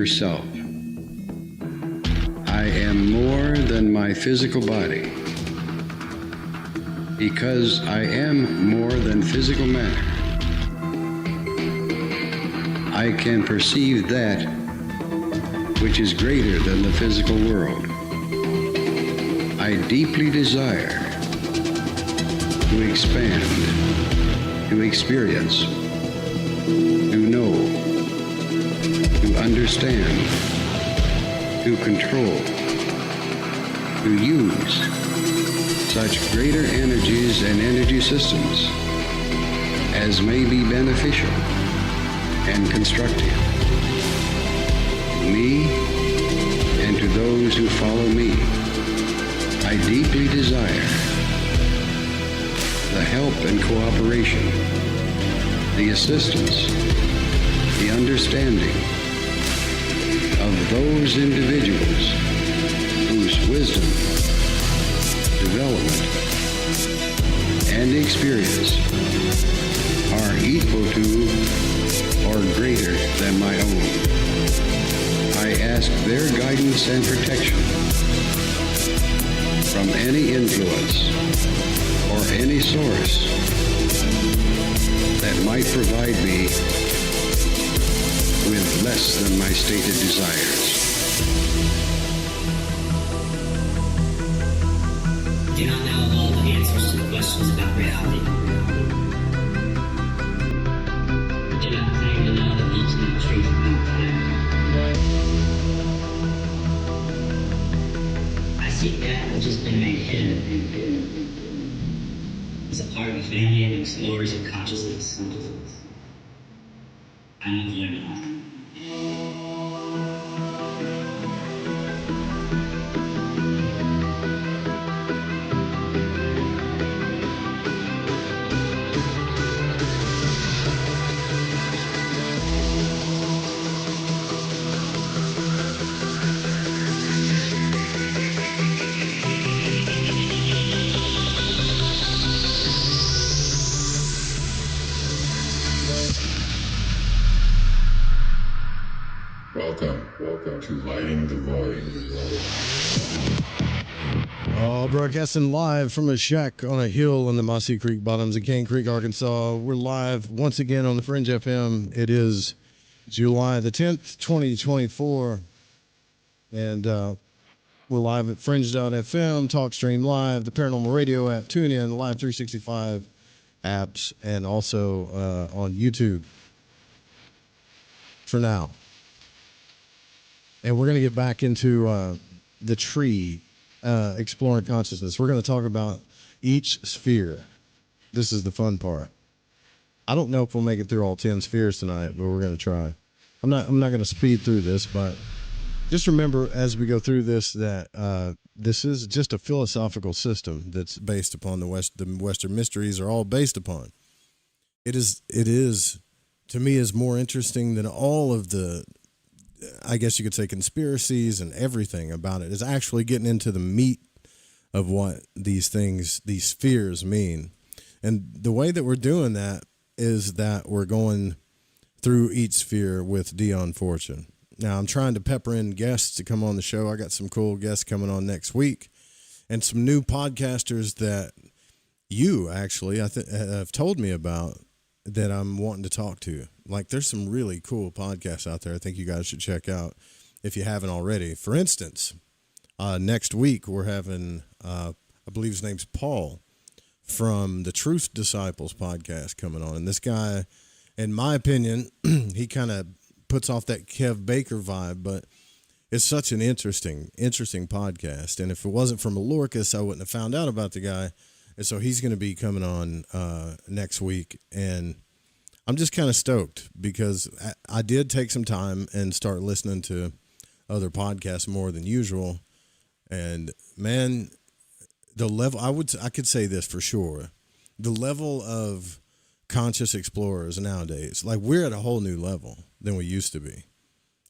yourself. I am more than my physical body. Because I am more than physical matter, I can perceive that which is greater than the physical world. I deeply desire to expand, to experience, to know, to understand, to control, to use such greater energies and energy systems as may be beneficial and constructive to me and to those who follow me. I deeply desire the help and cooperation, the assistance, the understanding of those individuals whose wisdom, development, and experience are equal to or greater than my own. I ask their guidance and protection from any influence or any source that might provide me with less than my stated desires. Do not know all the answers to the questions about reality. Do not claim to know the ultimate truth about time. I seek that which has been made hidden as a part of a family of explorers of consciousness. I am living. Welcome to Lighting the Void. Broadcasting live from a shack on a hill in the Mossy Creek bottoms of Cane Creek, Arkansas. We're live once again on the Fringe FM. It is July the 10th, 2024. And we're live at Fringe.fm, TalkStream Live, the Paranormal Radio app, TuneIn, Live 365 apps, and also on YouTube for now. And we're going to get back into the tree, exploring consciousness. We're going to talk about each sphere. This is the fun part. I don't know if we'll make it through all 10 spheres tonight, but we're going to try. I'm not going to speed through this, but just remember as we go through this that this is just a philosophical system that's based upon the Western mysteries are all based upon. It is to me is more interesting than all of the, I guess you could say, conspiracies and everything about it. Is actually getting into the meat of what these things, these spheres mean. And the way that we're doing that is that we're going through each sphere with Dion Fortune. Now, I'm trying to pepper in guests to come on the show. I got some cool guests coming on next week and some new podcasters that you actually have told me about that I'm wanting to talk to. Like, there's some really cool podcasts out there I think you guys should check out if you haven't already. For instance, next week we're having, I believe his name's Paul from the Truth Disciples podcast coming on. And this guy, in my opinion, he kind of puts off that Kev Baker vibe, but it's such an interesting podcast. And if it wasn't for Malorcas, I wouldn't have found out about the guy. And so he's going to be coming on next week. And I'm just kind of stoked because I did take some time and start listening to other podcasts more than usual. And man, the level, I could say this for sure. The level of conscious explorers nowadays, like, we're at a whole new level than we used to be.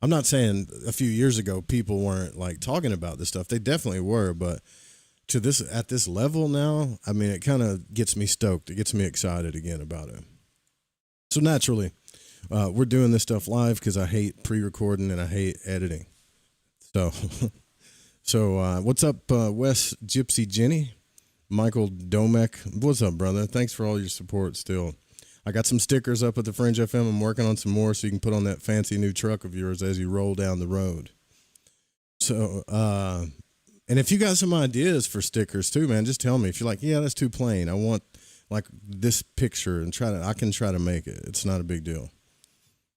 I'm not saying a few years ago people weren't like talking about this stuff. They definitely were, but at this level now, I mean, it kind of gets me stoked. It gets me excited again about it. So naturally, We're doing this stuff live because I hate pre-recording and I hate editing. So, what's up, Wes Gypsy Jenny? Michael Domek, what's up, brother? Thanks for all your support still. I got some stickers up at the Fringe FM. I'm working on some more so you can put on that fancy new truck of yours as you roll down the road. So, and if you got some ideas for stickers too, man, just tell me. If you're like, yeah, that's too plain, I want like this picture, and I can try to make it. It's not a big deal.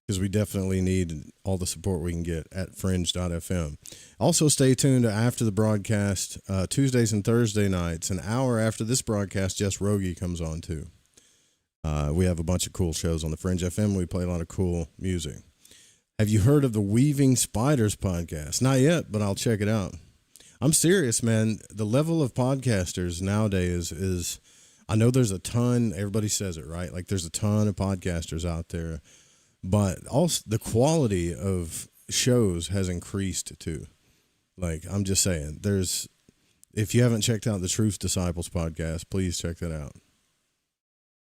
Because we definitely need all the support we can get at fringe.fm. Also, stay tuned after the broadcast, Tuesdays and Thursday nights. An hour after this broadcast, Jess Rogie comes on, too. We have a bunch of cool shows on the Fringe FM. We play a lot of cool music. Have you heard of the Weaving Spiders podcast? Not yet, but I'll check it out. I'm serious, man. The level of podcasters nowadays is, I know there's a ton, everybody says it, right? Like there's a ton of podcasters out there. But also the quality of shows has increased too. Like, I'm just saying, if you haven't checked out the Truth Disciples podcast, please check that out.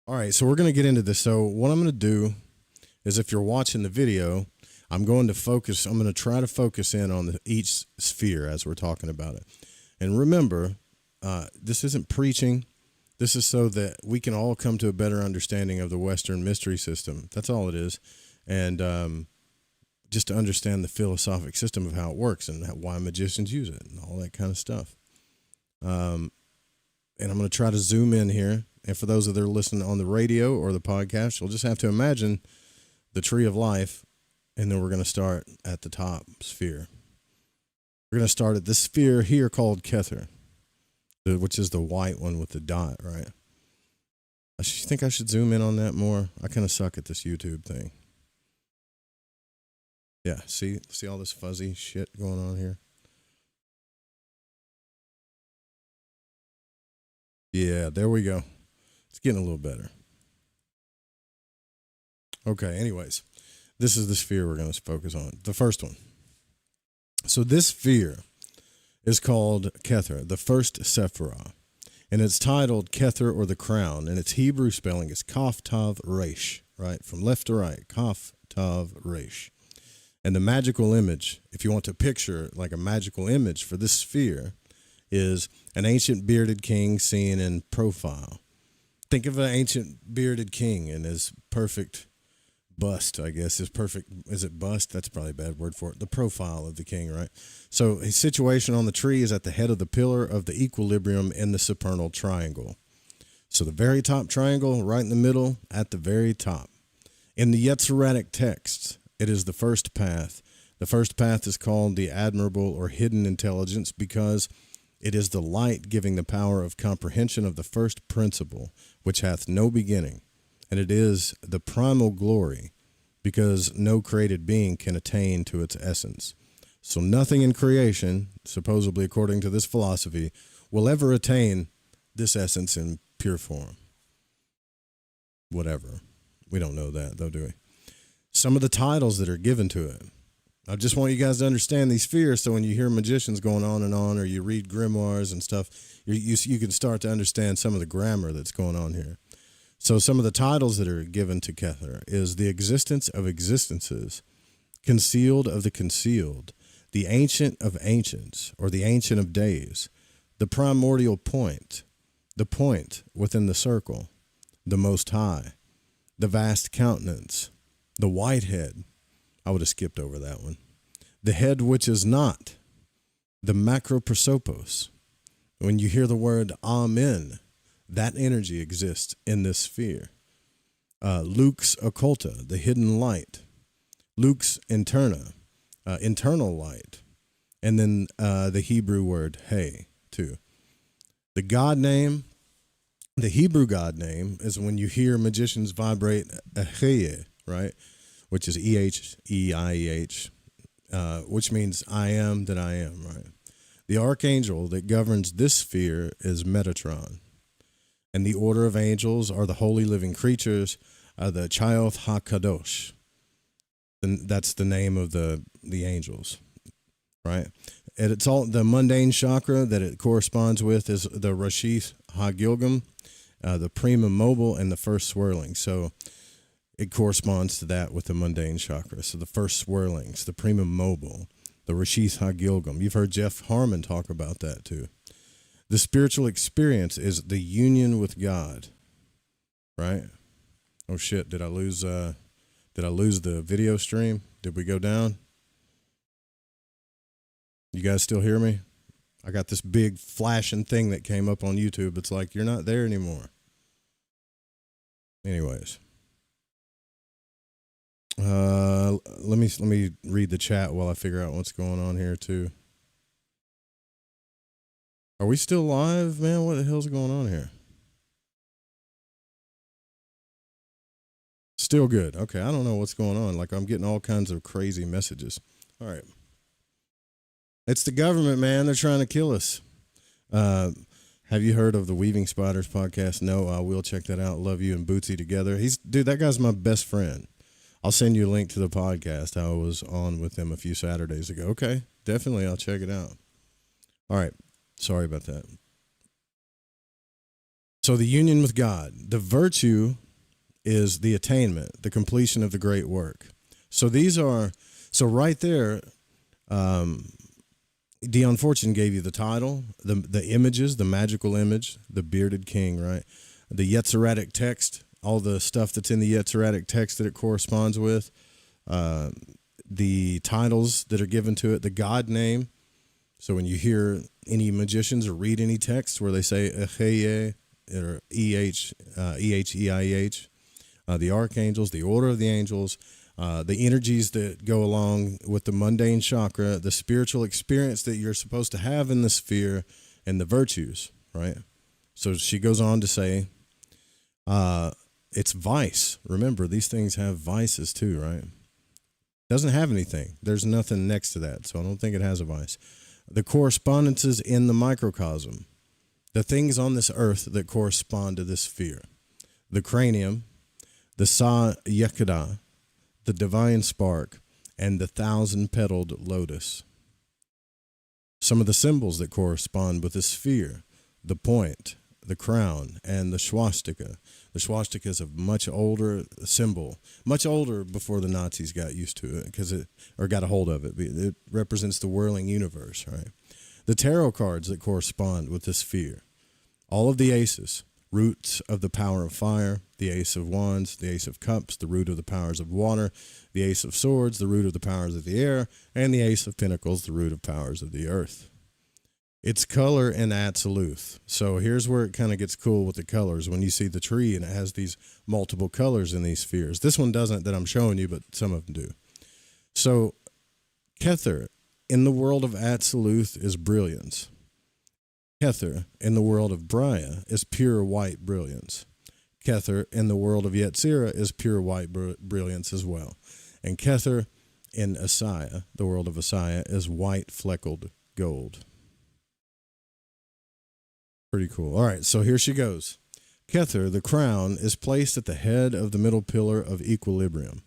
All right, so we're going to get into this. So what I'm going to do is, if you're watching the video, I'm going to try to focus in on each sphere as we're talking about it. And remember, this isn't preaching. This is so that we can all come to a better understanding of the Western mystery system. That's all it is. And just to understand the philosophic system of how it works and why magicians use it and all that kind of stuff. And I'm going to try to zoom in here. And for those that are listening on the radio or the podcast, you'll just have to imagine the tree of life. And then we're going to start at the top sphere. We're going to start at this sphere here called Kether, which is the white one with the dot, right? I think I should zoom in on that more. I kind of suck at this YouTube thing. Yeah, see all this fuzzy shit going on here? Yeah, there we go. It's getting a little better. Okay, anyways, this is the sphere we're going to focus on. The first one. So this sphere is called Kether, the first Sephirah. And it's titled Kether, or the crown. And its Hebrew spelling is Kaf Tav Resh, right? From left to right, Kaf Tav Resh. And the magical image, if you want to picture like a magical image for this sphere, is an ancient bearded king seen in profile. Think of an ancient bearded king and his perfect bust, I guess. His perfect, is it bust? That's probably a bad word for it. The profile of the king, right? So his situation on the tree is at the head of the pillar of the equilibrium in the supernal triangle. So the very top triangle, right in the middle, at the very top. In the Yetziratic texts, it is the first path. The first path is called the admirable or hidden intelligence because it is the light giving the power of comprehension of the first principle, which hath no beginning. And it is the primal glory because no created being can attain to its essence. So nothing in creation, supposedly according to this philosophy, will ever attain this essence in pure form. Whatever. We don't know that, though, do we? Some of the titles that are given to it. I just want you guys to understand these spheres, so when you hear magicians going on, or you read grimoires and stuff, you can start to understand some of the grammar that's going on here. So some of the titles that are given to Kether is the existence of existences, concealed of the concealed, the ancient of ancients, or the ancient of days, the primordial point, the point within the circle, the most high, the vast countenance, the white head. I would have skipped over that one. The head which is not, the macroprosopos. When you hear the word Amen, that energy exists in this sphere. Lux occulta, the hidden light. Lux interna, internal light. And then the Hebrew word Hey, too. The God name, the Hebrew God name, is when you hear magicians vibrate Eheye, right? Which is E-H-E-I-E-H, which means I am that I am, right? The archangel that governs this sphere is Metatron. And the order of angels are the holy living creatures, the Chayoth HaKadosh. And that's the name of the angels, right? And it's all the mundane chakra that it corresponds with is the Rashith HaGilgam, the prima mobile, and the first swirling. So it corresponds to that with the mundane chakra. So the first swirlings, the primum mobile, the Rashith HaGilgam. You've heard Jeff Harmon talk about that too. The spiritual experience is the union with God, right? Oh shit, did I lose the video stream? Did we go down? You guys still hear me? I got this big flashing thing that came up on YouTube. It's like, you're not there anymore. Anyways. Let me read the chat while I figure out what's going on here too. Are we still live, man? What the hell's going on here? Still good. Okay, I don't know what's going on. Like, I'm getting all kinds of crazy messages. All right. It's the government, man. They're trying to kill us. Have you heard of the Weaving Spiders podcast? No, I will check that out. Love you and Bootsy together. Dude, that guy's my best friend. I'll send you a link to the podcast. I was on with him a few Saturdays ago. Okay, definitely. I'll check it out. All right. Sorry about that. So the union with God, the virtue is the attainment, the completion of the great work. So right there, Dion Fortune gave you the title, the images, the magical image, the bearded king, right? The Yetziratic text, all the stuff that's in the Yetziratic text that it corresponds with, the titles that are given to it, the God name. So when you hear any magicians or read any text where they say Eheye or Eheich, the archangels, the order of the angels, the energies that go along with the mundane chakra, the spiritual experience that you're supposed to have in the sphere, and the virtues, right? So she goes on to say, it's vice. Remember, these things have vices too, right? Doesn't have anything. There's nothing next to that, so I don't think it has a vice. The correspondences in the microcosm, the things on this earth that correspond to this sphere, the cranium, the Sa Yekada, the divine spark, and the 1,000-petaled lotus. Some of the symbols that correspond with the sphere, the point, the crown, and the swastika. The swastika is a much older symbol, much older before the Nazis got used to it, or got a hold of it. It represents the whirling universe, right? The tarot cards that correspond with the sphere. All of the aces, roots of the power of fire, the ace of wands, the ace of cups, the root of the powers of water, the ace of swords, the root of the powers of the air, and the ace of pentacles, the root of powers of the earth. It's color and absolute. So here's where it kind of gets cool with the colors. When you see the tree and it has these multiple colors in these spheres. This one doesn't that I'm showing you, but some of them do. So Kether in the world of absolute is brilliance. Kether in the world of Braya is pure white brilliance. Kether in the world of Yetzirah is pure white brilliance as well. And Kether in Asaya, the world of Asaya, is white fleckled gold. Pretty cool. All right, so here she goes. Kether, the crown, is placed at the head of the middle pillar of equilibrium,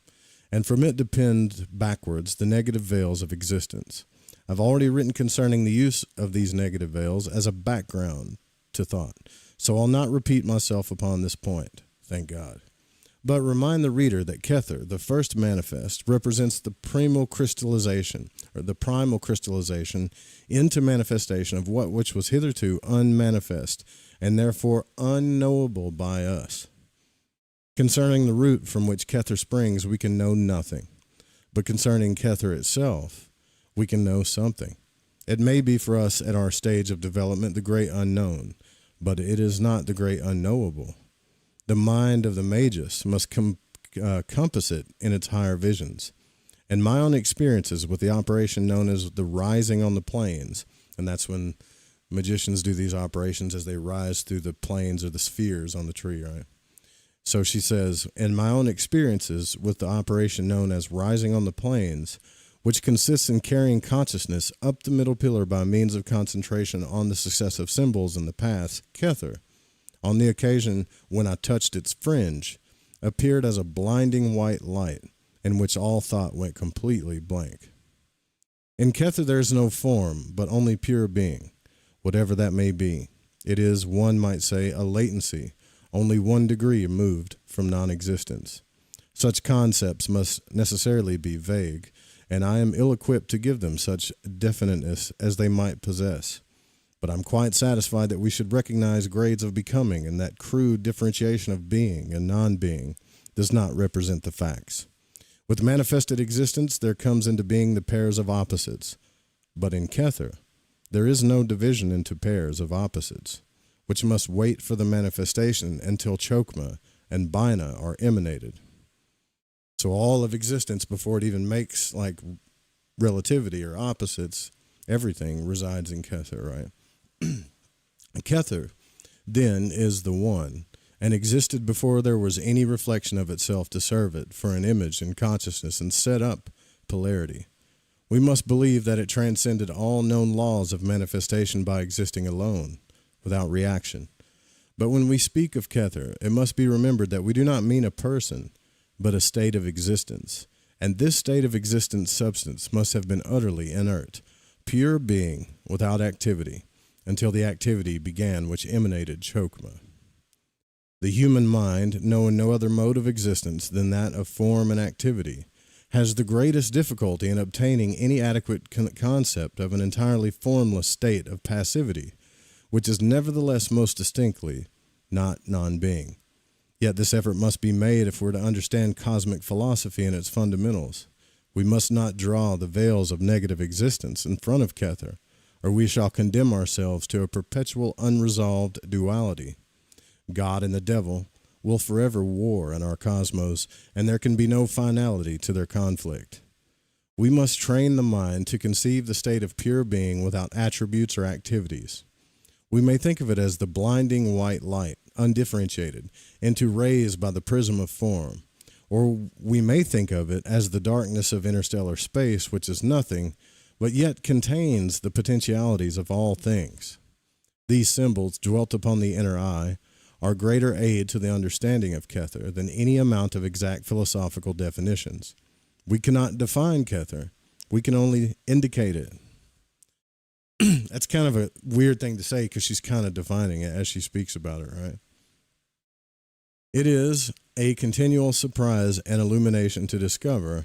and from it depend backwards the negative veils of existence. I've already written concerning the use of these negative veils as a background to thought, so I'll not repeat myself upon this point, thank God. But remind the reader that Kether, the first manifest, represents the primal crystallization into manifestation of what which was hitherto unmanifest, and therefore unknowable by us. Concerning the root from which Kether springs, we can know nothing. But concerning Kether itself, we can know something. It may be for us at our stage of development the great unknown, but it is not the great unknowable. The mind of the magus must compass it in its higher visions. And my own experiences with the operation known as the rising on the planes, and that's when magicians do these operations as they rise through the planes or the spheres on the tree, right? So she says, in my own experiences with the operation known as rising on the planes, which consists in carrying consciousness up the middle pillar by means of concentration on the successive symbols in the paths, Kether, on the occasion when I touched its fringe, appeared as a blinding white light in which all thought went completely blank. In Kether there is no form, but only pure being, whatever that may be. It is, one might say, a latency, only 1 degree removed from non-existence. Such concepts must necessarily be vague, and I am ill-equipped to give them such definiteness as they might possess. But I'm quite satisfied that we should recognize grades of becoming, and that crude differentiation of being and non-being does not represent the facts. With manifested existence, there comes into being the pairs of opposites. But in Kether, there is no division into pairs of opposites, which must wait for the manifestation until Chokmah and Bina are emanated. So all of existence, before it even makes like relativity or opposites, everything resides in Kether, right? Kether, then, is the one, and existed before there was any reflection of itself to serve it for an image in consciousness and set up polarity. We must believe that it transcended all known laws of manifestation by existing alone, without reaction. But when we speak of Kether, it must be remembered that we do not mean a person, but a state of existence. And this state of existence substance must have been utterly inert, pure being without activity, until the activity began which emanated Chokmah. The human mind, knowing no other mode of existence than that of form and activity, has the greatest difficulty in obtaining any adequate concept of an entirely formless state of passivity, which is nevertheless most distinctly not non-being. Yet this effort must be made if we're to understand cosmic philosophy and its fundamentals. We must not draw the veils of negative existence in front of Kether, or we shall condemn ourselves to a perpetual unresolved duality. God and the devil will forever war in our cosmos, and there can be no finality to their conflict. We must train the mind to conceive the state of pure being without attributes or activities. We may think of it as the blinding white light, undifferentiated, into rays by the prism of form, or we may think of it as the darkness of interstellar space, which is nothing, but yet contains the potentialities of all things. These symbols, dwelt upon the inner eye, are greater aid to the understanding of Kether than any amount of exact philosophical definitions. We cannot define Kether. We can only indicate it. That's kind of a weird thing to say because she's kind of defining it as she speaks about it, right? It is a continual surprise and illumination to discover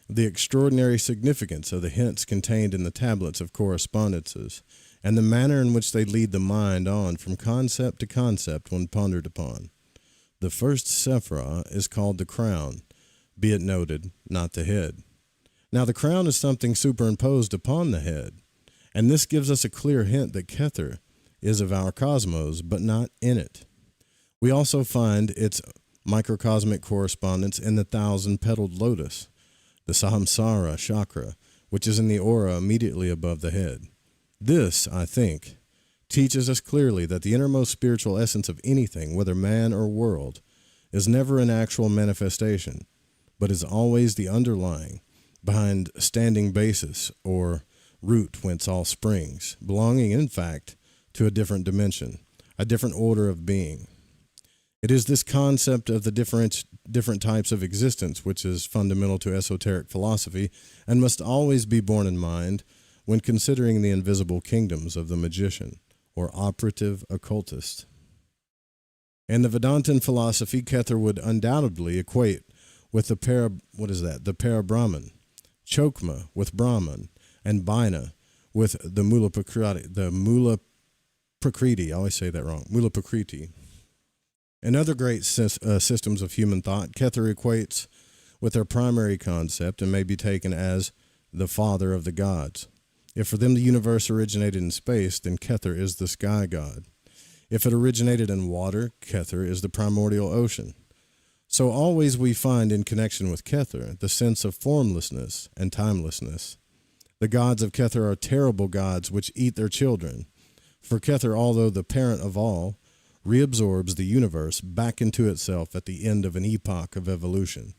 the extraordinary significance of the hints contained in the tablets of correspondences, and the manner in which they lead the mind on from concept to concept when pondered upon. The first sephirah is called the crown, be it noted, not the head. Now the crown is something superimposed upon the head, and this gives us a clear hint that Kether is of our cosmos, but not in it. We also find its microcosmic correspondence in the thousand-petaled lotus, the Samsara chakra, which is in the aura immediately above the head. This, I think, teaches us clearly that the innermost spiritual essence of anything, whether man or world, is never an actual manifestation, but is always the underlying, behind standing basis, or root whence all springs, belonging, in fact, to a different dimension, a different order of being. It is this concept of the different types of existence which is fundamental to esoteric philosophy and must always be borne in mind when considering the invisible kingdoms of the magician or operative occultist. In the Vedantin philosophy, Kether would undoubtedly equate with the para-Brahman, Chokmah with Brahman, and Bina with the Mula Prakriti. I always say that wrong. Mula Prakriti. In other great systems of human thought, Kether equates with their primary concept and may be taken as the father of the gods. If for them the universe originated in space, then Kether is the sky god. If it originated in water, Kether is the primordial ocean. So always we find in connection with Kether the sense of formlessness and timelessness. The gods of Kether are terrible gods which eat their children. For Kether, although the parent of all, reabsorbs the universe back into itself at the end of an epoch of evolution.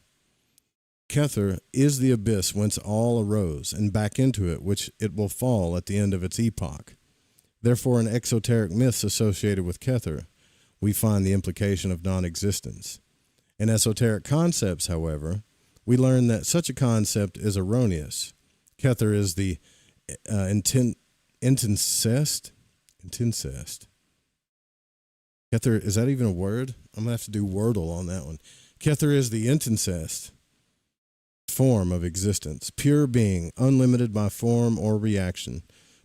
Kether is the abyss whence all arose, and back into it which it will fall at the end of its epoch. Therefore, in exoteric myths associated with Kether, we find the implication of non-existence. In esoteric concepts, however, we learn that such a concept is erroneous. Kether is the intensest. Kether, is that even a word? I'm going to have to do Wordle on that one. Kether is the incest form of existence, pure being, unlimited by form or reaction,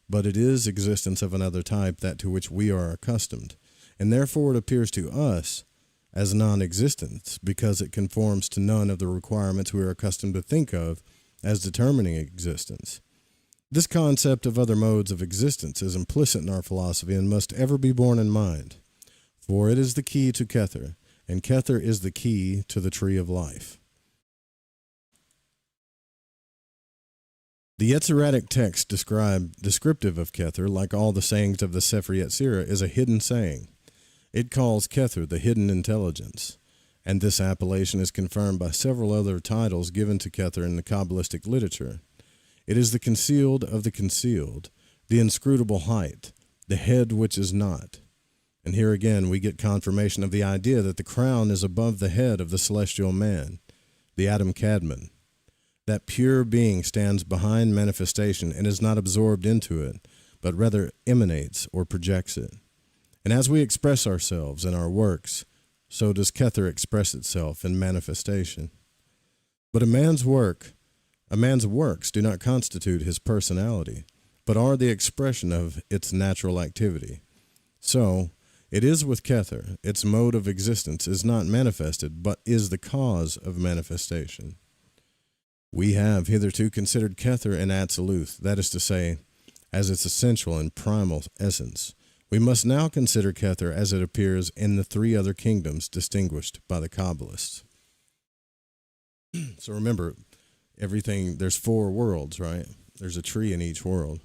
but it is existence of another type, that to which we are accustomed, and therefore it appears to us as non-existence because it conforms to none of the requirements we are accustomed to think of as determining existence. This concept of other modes of existence is implicit in our philosophy and must ever be borne in mind, for it is the key to Kether, and Kether is the key to the tree of life. The Yetziratic text descriptive of Kether, like all the sayings of the Sefer Yetzirah, is a hidden saying. It calls Kether the hidden intelligence, and this appellation is confirmed by several other titles given to Kether in the Kabbalistic literature. It is the concealed of the concealed, the inscrutable height, the head which is not. And here again we get confirmation of the idea that the crown is above the head of the celestial man, the Adam Kadmon. That pure being stands behind manifestation and is not absorbed into it, but rather emanates or projects it. And as we express ourselves in our works, so does Kether express itself in manifestation. But a man's works do not constitute his personality, but are the expression of its natural activity. So, it is with Kether, its mode of existence is not manifested, but is the cause of manifestation. We have hitherto considered Kether in Atziluth, that is to say, as its essential and primal essence. We must now consider Kether as it appears in the three other kingdoms distinguished by the Kabbalists. So remember, there's 4 worlds, right? There's a tree in each world.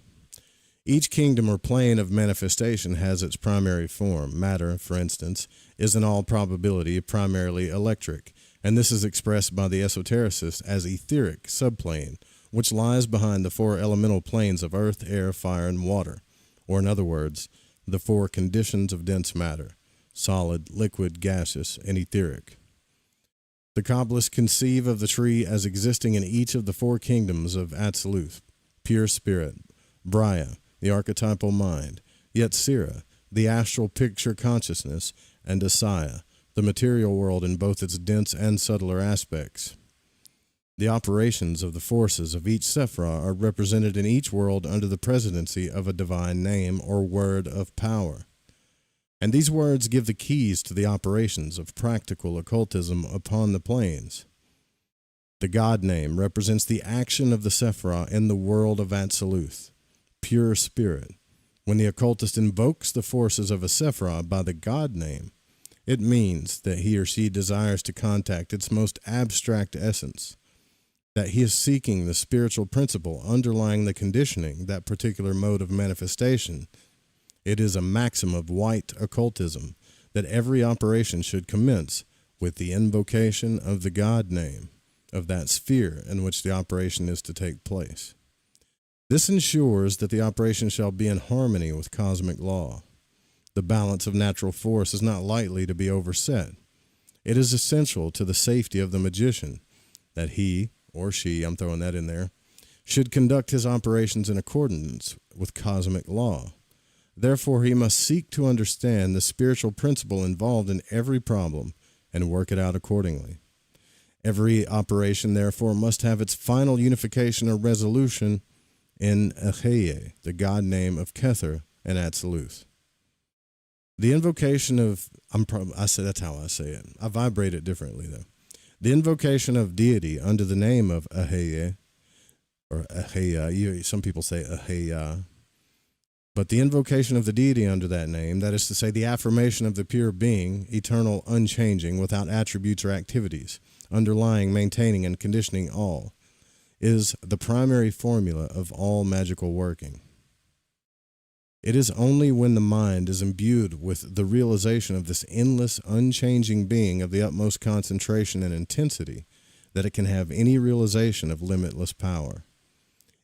Each kingdom or plane of manifestation has its primary form. Matter, for instance, is in all probability primarily electric, and this is expressed by the esotericists as etheric subplane, which lies behind the 4 elemental planes of earth, air, fire, and water, or in other words, the 4 conditions of dense matter: solid, liquid, gaseous, and etheric. The Kabbalists conceive of the tree as existing in each of the 4 kingdoms of Atziluth: pure spirit, Braya, the archetypal mind, Yetzirah, the astral picture consciousness, and Asaya, the material world in both its dense and subtler aspects. The operations of the forces of each Sephirah are represented in each world under the presidency of a divine name or word of power. And these words give the keys to the operations of practical occultism upon the planes. The God name represents the action of the Sephirah in the world of Atziluth, pure spirit. When the occultist invokes the forces of a Sephirah by the God name, it means that he or she desires to contact its most abstract essence, that he is seeking the spiritual principle underlying the conditioning that particular mode of manifestation. It is a maxim of white occultism that every operation should commence with the invocation of the God name of that sphere in which the operation is to take place. This ensures that the operation shall be in harmony with cosmic law. The balance of natural force is not lightly to be overset. It is essential to the safety of the magician that he or she, I'm throwing that in there, should conduct his operations in accordance with cosmic law. Therefore, he must seek to understand the spiritual principle involved in every problem and work it out accordingly. Every operation, therefore, must have its final unification or resolution in Aheye, the God name of Kether and Atziluth. The invocation of, that's how I say it. I vibrate it differently, though. The invocation of deity under the name of Aheye, or Aheya, some people say Aheya, but the invocation of the deity under that name, that is to say, the affirmation of the pure being, eternal, unchanging, without attributes or activities, underlying, maintaining, and conditioning all, is the primary formula of all magical working. It is only when the mind is imbued with the realization of this endless, unchanging being of the utmost concentration and intensity that it can have any realization of limitless power.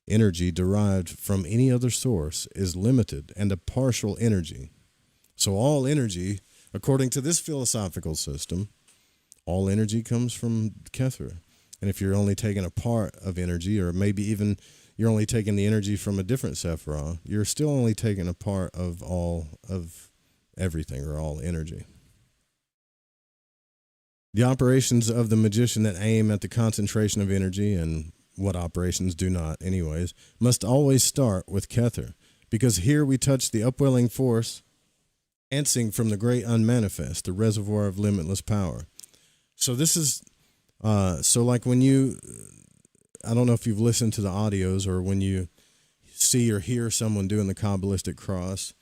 Energy derived from any other source is limited and a partial energy. So all energy, according to this philosophical system, all energy comes from Kether. And if you're only taking a part of energy, or maybe even you're only taking the energy from a different Sephirah, you're still only taking a part of all of everything, or all energy. The operations of the magician that aim at the concentration of energy, and what operations do not anyways, must always start with Kether, because here we touch the upwelling force answering from the great unmanifest, the reservoir of limitless power. So this is, so like when you, I don't know if you've listened to the audios or when you see or hear someone doing the Kabbalistic cross,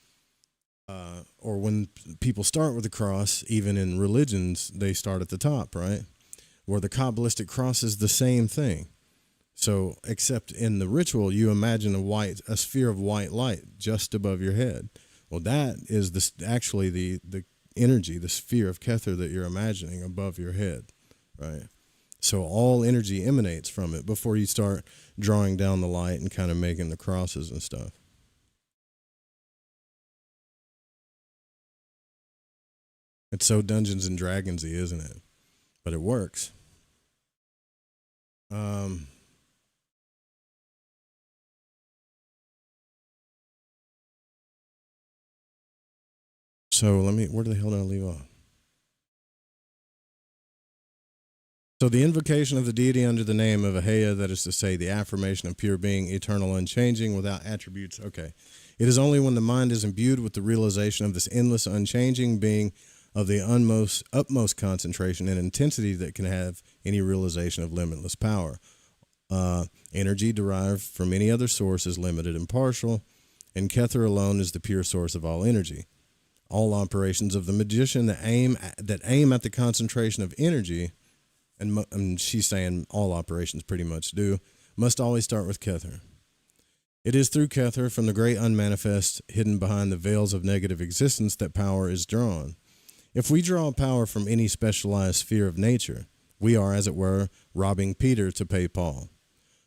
or when people start with the cross, even in religions, they start at the top, right? Where the Kabbalistic cross is the same thing. So, except in the ritual, you imagine a sphere of white light just above your head. Well, that is actually the energy, the sphere of Kether that you're imagining above your head, right? So all energy emanates from it before you start drawing down the light and kind of making the crosses and stuff. It's so Dungeons and Dragons-y, isn't it? But it works. So where the hell did I leave off? So the invocation of the deity under the name of Ahaya, that is to say, the affirmation of pure being, eternal, unchanging, without attributes. Okay. It is only when the mind is imbued with the realization of this endless, unchanging being of the utmost concentration and intensity that can have any realization of limitless power. Energy derived from any other source is limited and partial, and Kether alone is the pure source of all energy. All operations of the magician that aim at the concentration of energy, and she's saying all operations pretty much do, must always start with Kether. It is through Kether, from the great unmanifest, hidden behind the veils of negative existence, that power is drawn. If we draw power from any specialized sphere of nature, we are, as it were, robbing Peter to pay Paul.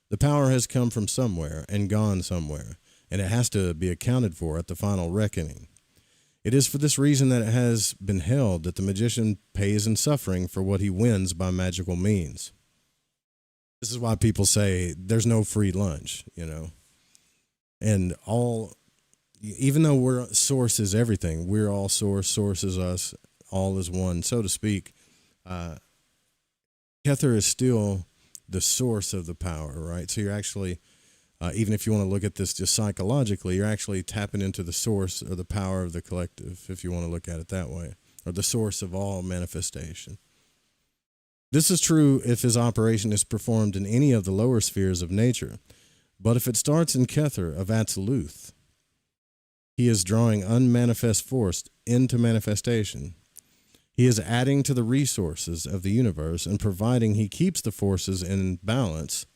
The power has come from somewhere and gone somewhere, and it has to be accounted for at the final reckoning. It is for this reason that it has been held that the magician pays in suffering for what he wins by magical means. This is why people say there's no free lunch, you know. And even though source is everything, we're all source, source is us, all is one, so to speak. Kether is still the source of the power, right? So you're actually, even if you want to look at this just psychologically, you're actually tapping into the source or the power of the collective, if you want to look at it that way, or the source of all manifestation. This is true if his operation is performed in any of the lower spheres of nature, but if it starts in Kether of Absolute, he is drawing unmanifest force into manifestation. He is adding to the resources of the universe, and providing he keeps the forces in balance,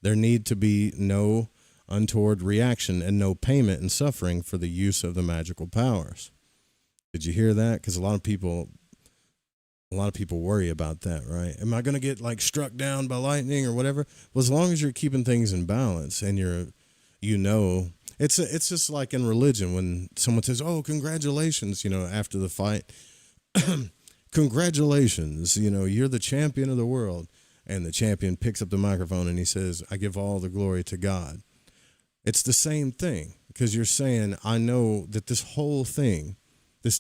there need to be no untoward reaction and no payment and suffering for the use of the magical powers. Did you hear that? Because a lot of people worry about that, right? Am I going to get like struck down by lightning or whatever? Well, as long as you're keeping things in balance and it's just like in religion when someone says, "Oh, congratulations," after the fight. Congratulations, you're the champion of the world. And the champion picks up the microphone and he says, "I give all the glory to God." It's the same thing, because you're saying, I know that this whole thing,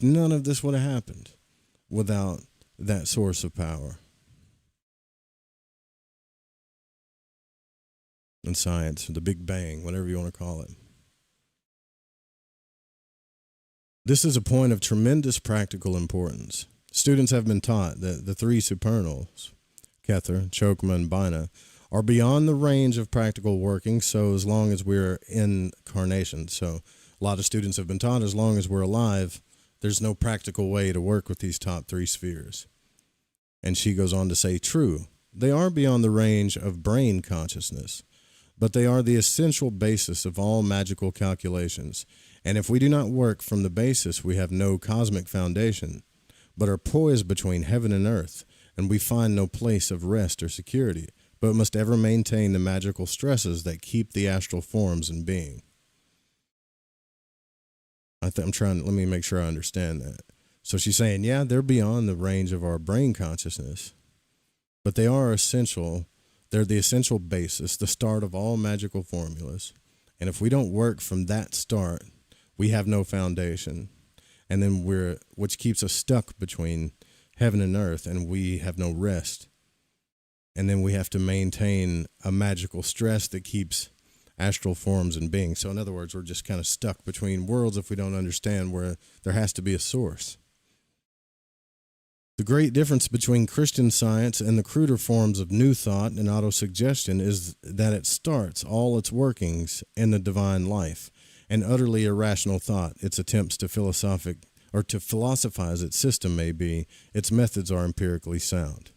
none of this would have happened without that source of power. And science, the Big Bang, whatever you want to call it. This is a point of tremendous practical importance. Students have been taught that the three supernals, Kether, Chokmah, and Bina, are beyond the range of practical working, so as long as we're incarnation. So a lot of students have been taught as long as we're alive, there's no practical way to work with these top three spheres. And she goes on to say, true, they are beyond the range of brain consciousness, but they are the essential basis of all magical calculations. And if we do not work from the basis, we have no cosmic foundation, but are poised between heaven and earth, and we find no place of rest or security, but must ever maintain the magical stresses that keep the astral forms in being. Let me make sure I understand that. So she's saying, yeah, they're beyond the range of our brain consciousness, but they are essential. They're the essential basis, the start of all magical formulas. And if we don't work from that start, we have no foundation. And then which keeps us stuck between heaven and earth, and we have no rest. And then we have to maintain a magical stress that keeps astral forms in being. So in other words, we're just kind of stuck between worlds if we don't understand where there has to be a source. The great difference between Christian Science and the cruder forms of New Thought and autosuggestion is that it starts all its workings in the divine life, an utterly irrational thought. Its attempts to philosophize its system may be, its methods are empirically sound.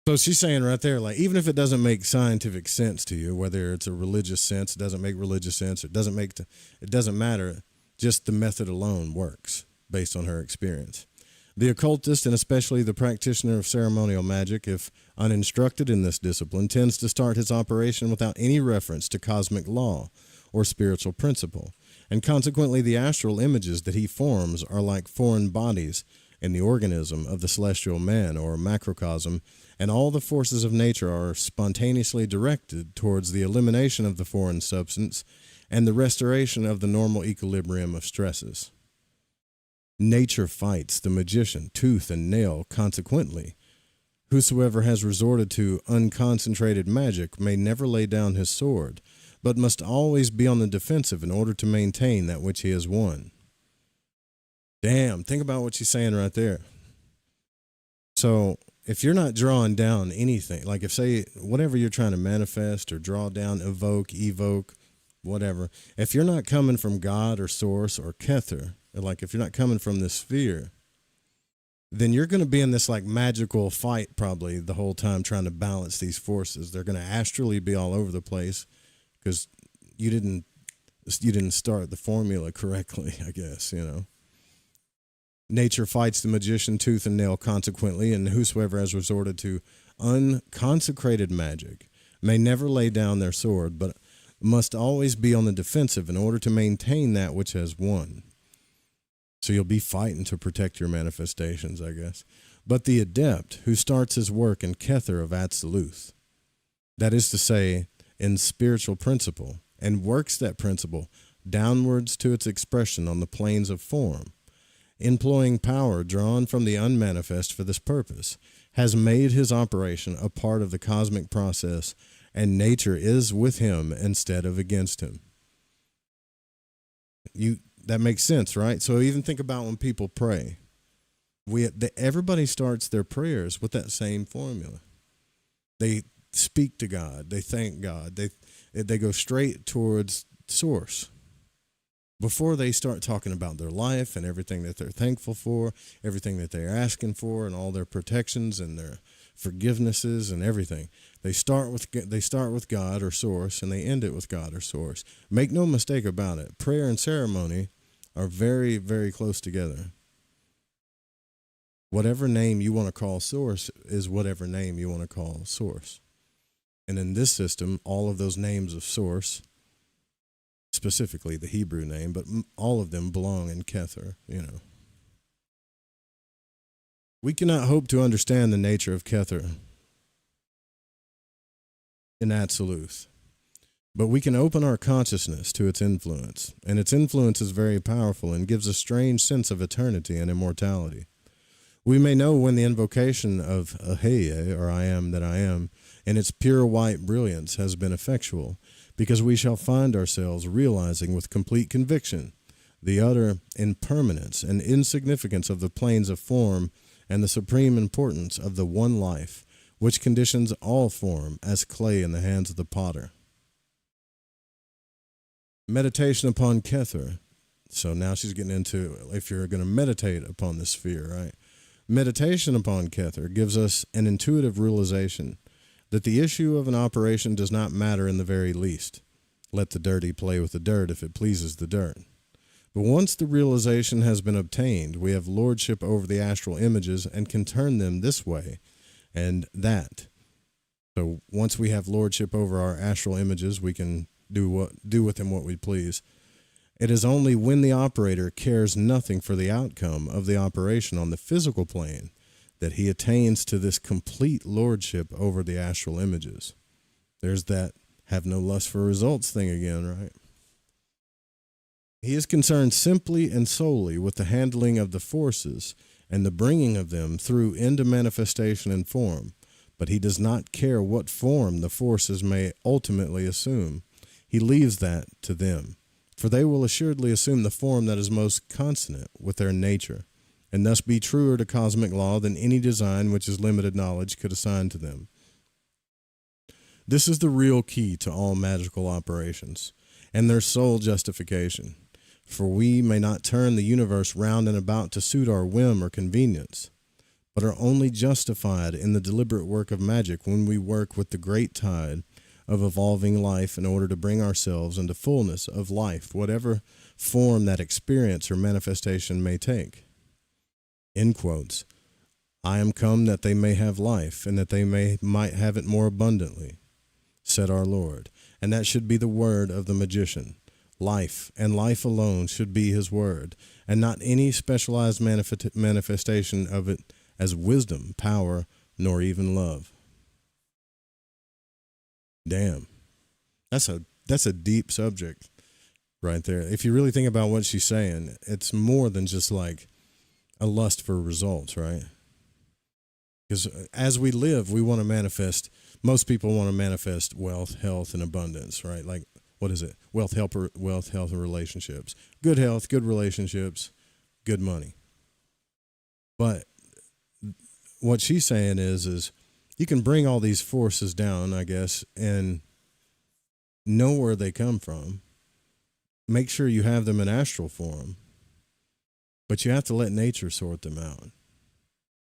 So she's saying right there, like, even if it doesn't make scientific sense to you, whether it's a religious sense, it doesn't make religious sense, it doesn't matter. Just the method alone works based on her experience. The occultist, and especially the practitioner of ceremonial magic, if uninstructed in this discipline, tends to start his operation without any reference to cosmic law or spiritual principle, and consequently the astral images that he forms are like foreign bodies in the organism of the celestial man or macrocosm, and all the forces of nature are spontaneously directed towards the elimination of the foreign substance and the restoration of the normal equilibrium of stresses. Nature fights the magician tooth and nail. Consequently, whosoever has resorted to unconcentrated magic may never lay down his sword, but must always be on the defensive in order to maintain that which he has won. Damn, think about what she's saying right there. So if you're not drawing down anything, like if, say, whatever you're trying to manifest or draw down, evoke, whatever, if you're not coming from God or Source or Kether, or like if you're not coming from this sphere, then you're going to be in this like magical fight probably the whole time trying to balance these forces. They're going to astrally be all over the place because you didn't start the formula correctly, I guess, you know. Nature fights the magician tooth and nail consequently, and whosoever has resorted to unconsecrated magic may never lay down their sword, but must always be on the defensive in order to maintain that which has won. So you'll be fighting to protect your manifestations, I guess. But the adept who starts his work in Kether of Absolute, that is to say, in spiritual principle, and works that principle downwards to its expression on the planes of form, employing power drawn from the unmanifest for this purpose, has made his operation a part of the cosmic process, and nature is with him instead of against him. That makes sense, right? So even think about when people pray. Everybody starts their prayers with that same formula. They speak to God. They thank God. They go straight towards Source. Before they start talking about their life and everything that they're thankful for, everything that they're asking for, and all their protections and their forgivenesses and everything, they start with God or Source, and they end it with God or Source. Make no mistake about it. Prayer and ceremony are very, very close together. Whatever name you want to call Source is whatever name you want to call Source. And in this system, all of those names of Source, specifically the Hebrew name, but all of them belong in Kether, you know. We cannot hope to understand the nature of Kether in Absolute, but we can open our consciousness to its influence, and its influence is very powerful and gives a strange sense of eternity and immortality. We may know when the invocation of Aheye, or I am that I am, in its pure white brilliance has been effectual, because we shall find ourselves realizing with complete conviction the utter impermanence and insignificance of the planes of form and the supreme importance of the one life, which conditions all form as clay in the hands of the potter. Meditation upon Kether. So now she's getting into if you're going to meditate upon the sphere, right? Meditation upon Kether gives us an intuitive realization that the issue of an operation does not matter in the very least. Let the dirty play with the dirt if it pleases the dirt. But once the realization has been obtained, we have lordship over the astral images and can turn them this way and that. So once we have lordship over our astral images, we can do with them what we please. It is only when the operator cares nothing for the outcome of the operation on the physical plane that he attains to this complete lordship over the astral images. There's that have no lust for results thing again, right? He is concerned simply and solely with the handling of the forces and the bringing of them through into manifestation and form, but he does not care what form the forces may ultimately assume. He leaves that to them, for they will assuredly assume the form that is most consonant with their nature, and thus be truer to cosmic law than any design which his limited knowledge could assign to them. This is the real key to all magical operations, and their sole justification. For we may not turn the universe round and about to suit our whim or convenience, but are only justified in the deliberate work of magic when we work with the great tide of evolving life in order to bring ourselves into fullness of life, whatever form that experience or manifestation may take. End quotes. I am come that they may have life, and that they might have it more abundantly, said our Lord. And that should be the word of the magician. Life, and life alone, should be his word, and not any specialized manifestation of it as wisdom, power, nor even love. Damn. That's a deep subject right there. If you really think about what she's saying, it's more than just like a lust for results, right? Because as we live, we want to manifest, most people want to manifest wealth, health, and abundance, right? Like, what is it? Wealth, health, and relationships. Good health, good relationships, good money. But what she's saying is you can bring all these forces down, I guess, and know where they come from. Make sure you have them in astral form, but you have to let nature sort them out.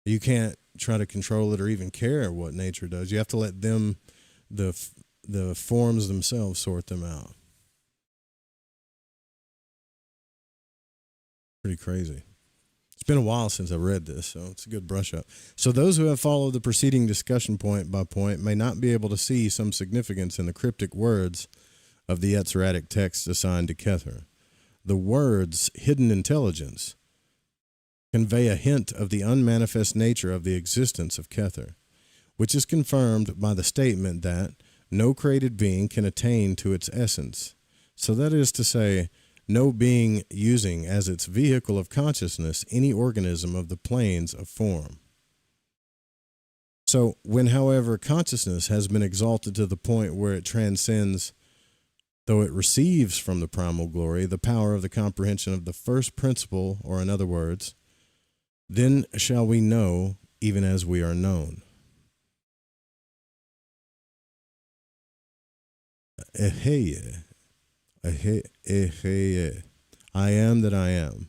You can't try to control it or even care what nature does. You have to let them, the forms themselves, sort them out. Pretty crazy. It's been a while since I read this, so it's a good brush up. So those who have followed the preceding discussion point by point may not be able to see some significance in the cryptic words of the Yetziratic text assigned to Kether. The words hidden intelligence convey a hint of the unmanifest nature of the existence of Kether, which is confirmed by the statement that no created being can attain to its essence. So that is to say, no being using as its vehicle of consciousness any organism of the planes of form. So when, however, consciousness has been exalted to the point where it transcends, though it receives from the primal glory the power of the comprehension of the first principle, or in other words, then shall we know even as we are known. I am that I am.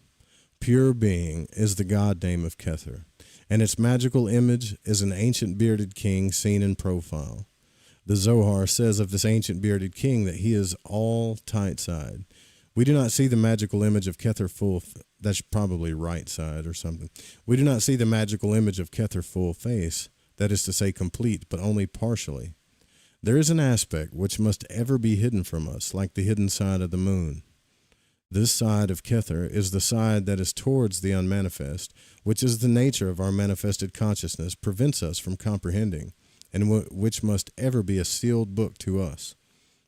Pure being is the God name of Kether, and its magical image is an ancient bearded king seen in profile. The Zohar says of this ancient bearded king that he is all tight side. We do not see the magical image of Kether full. That's probably right side or something. We do not see the magical image of Kether full face, that is to say complete, but only partially. There is an aspect which must ever be hidden from us, like the hidden side of the moon. This side of Kether is the side that is towards the unmanifest, which is the nature of our manifested consciousness, prevents us from comprehending, and which must ever be a sealed book to us.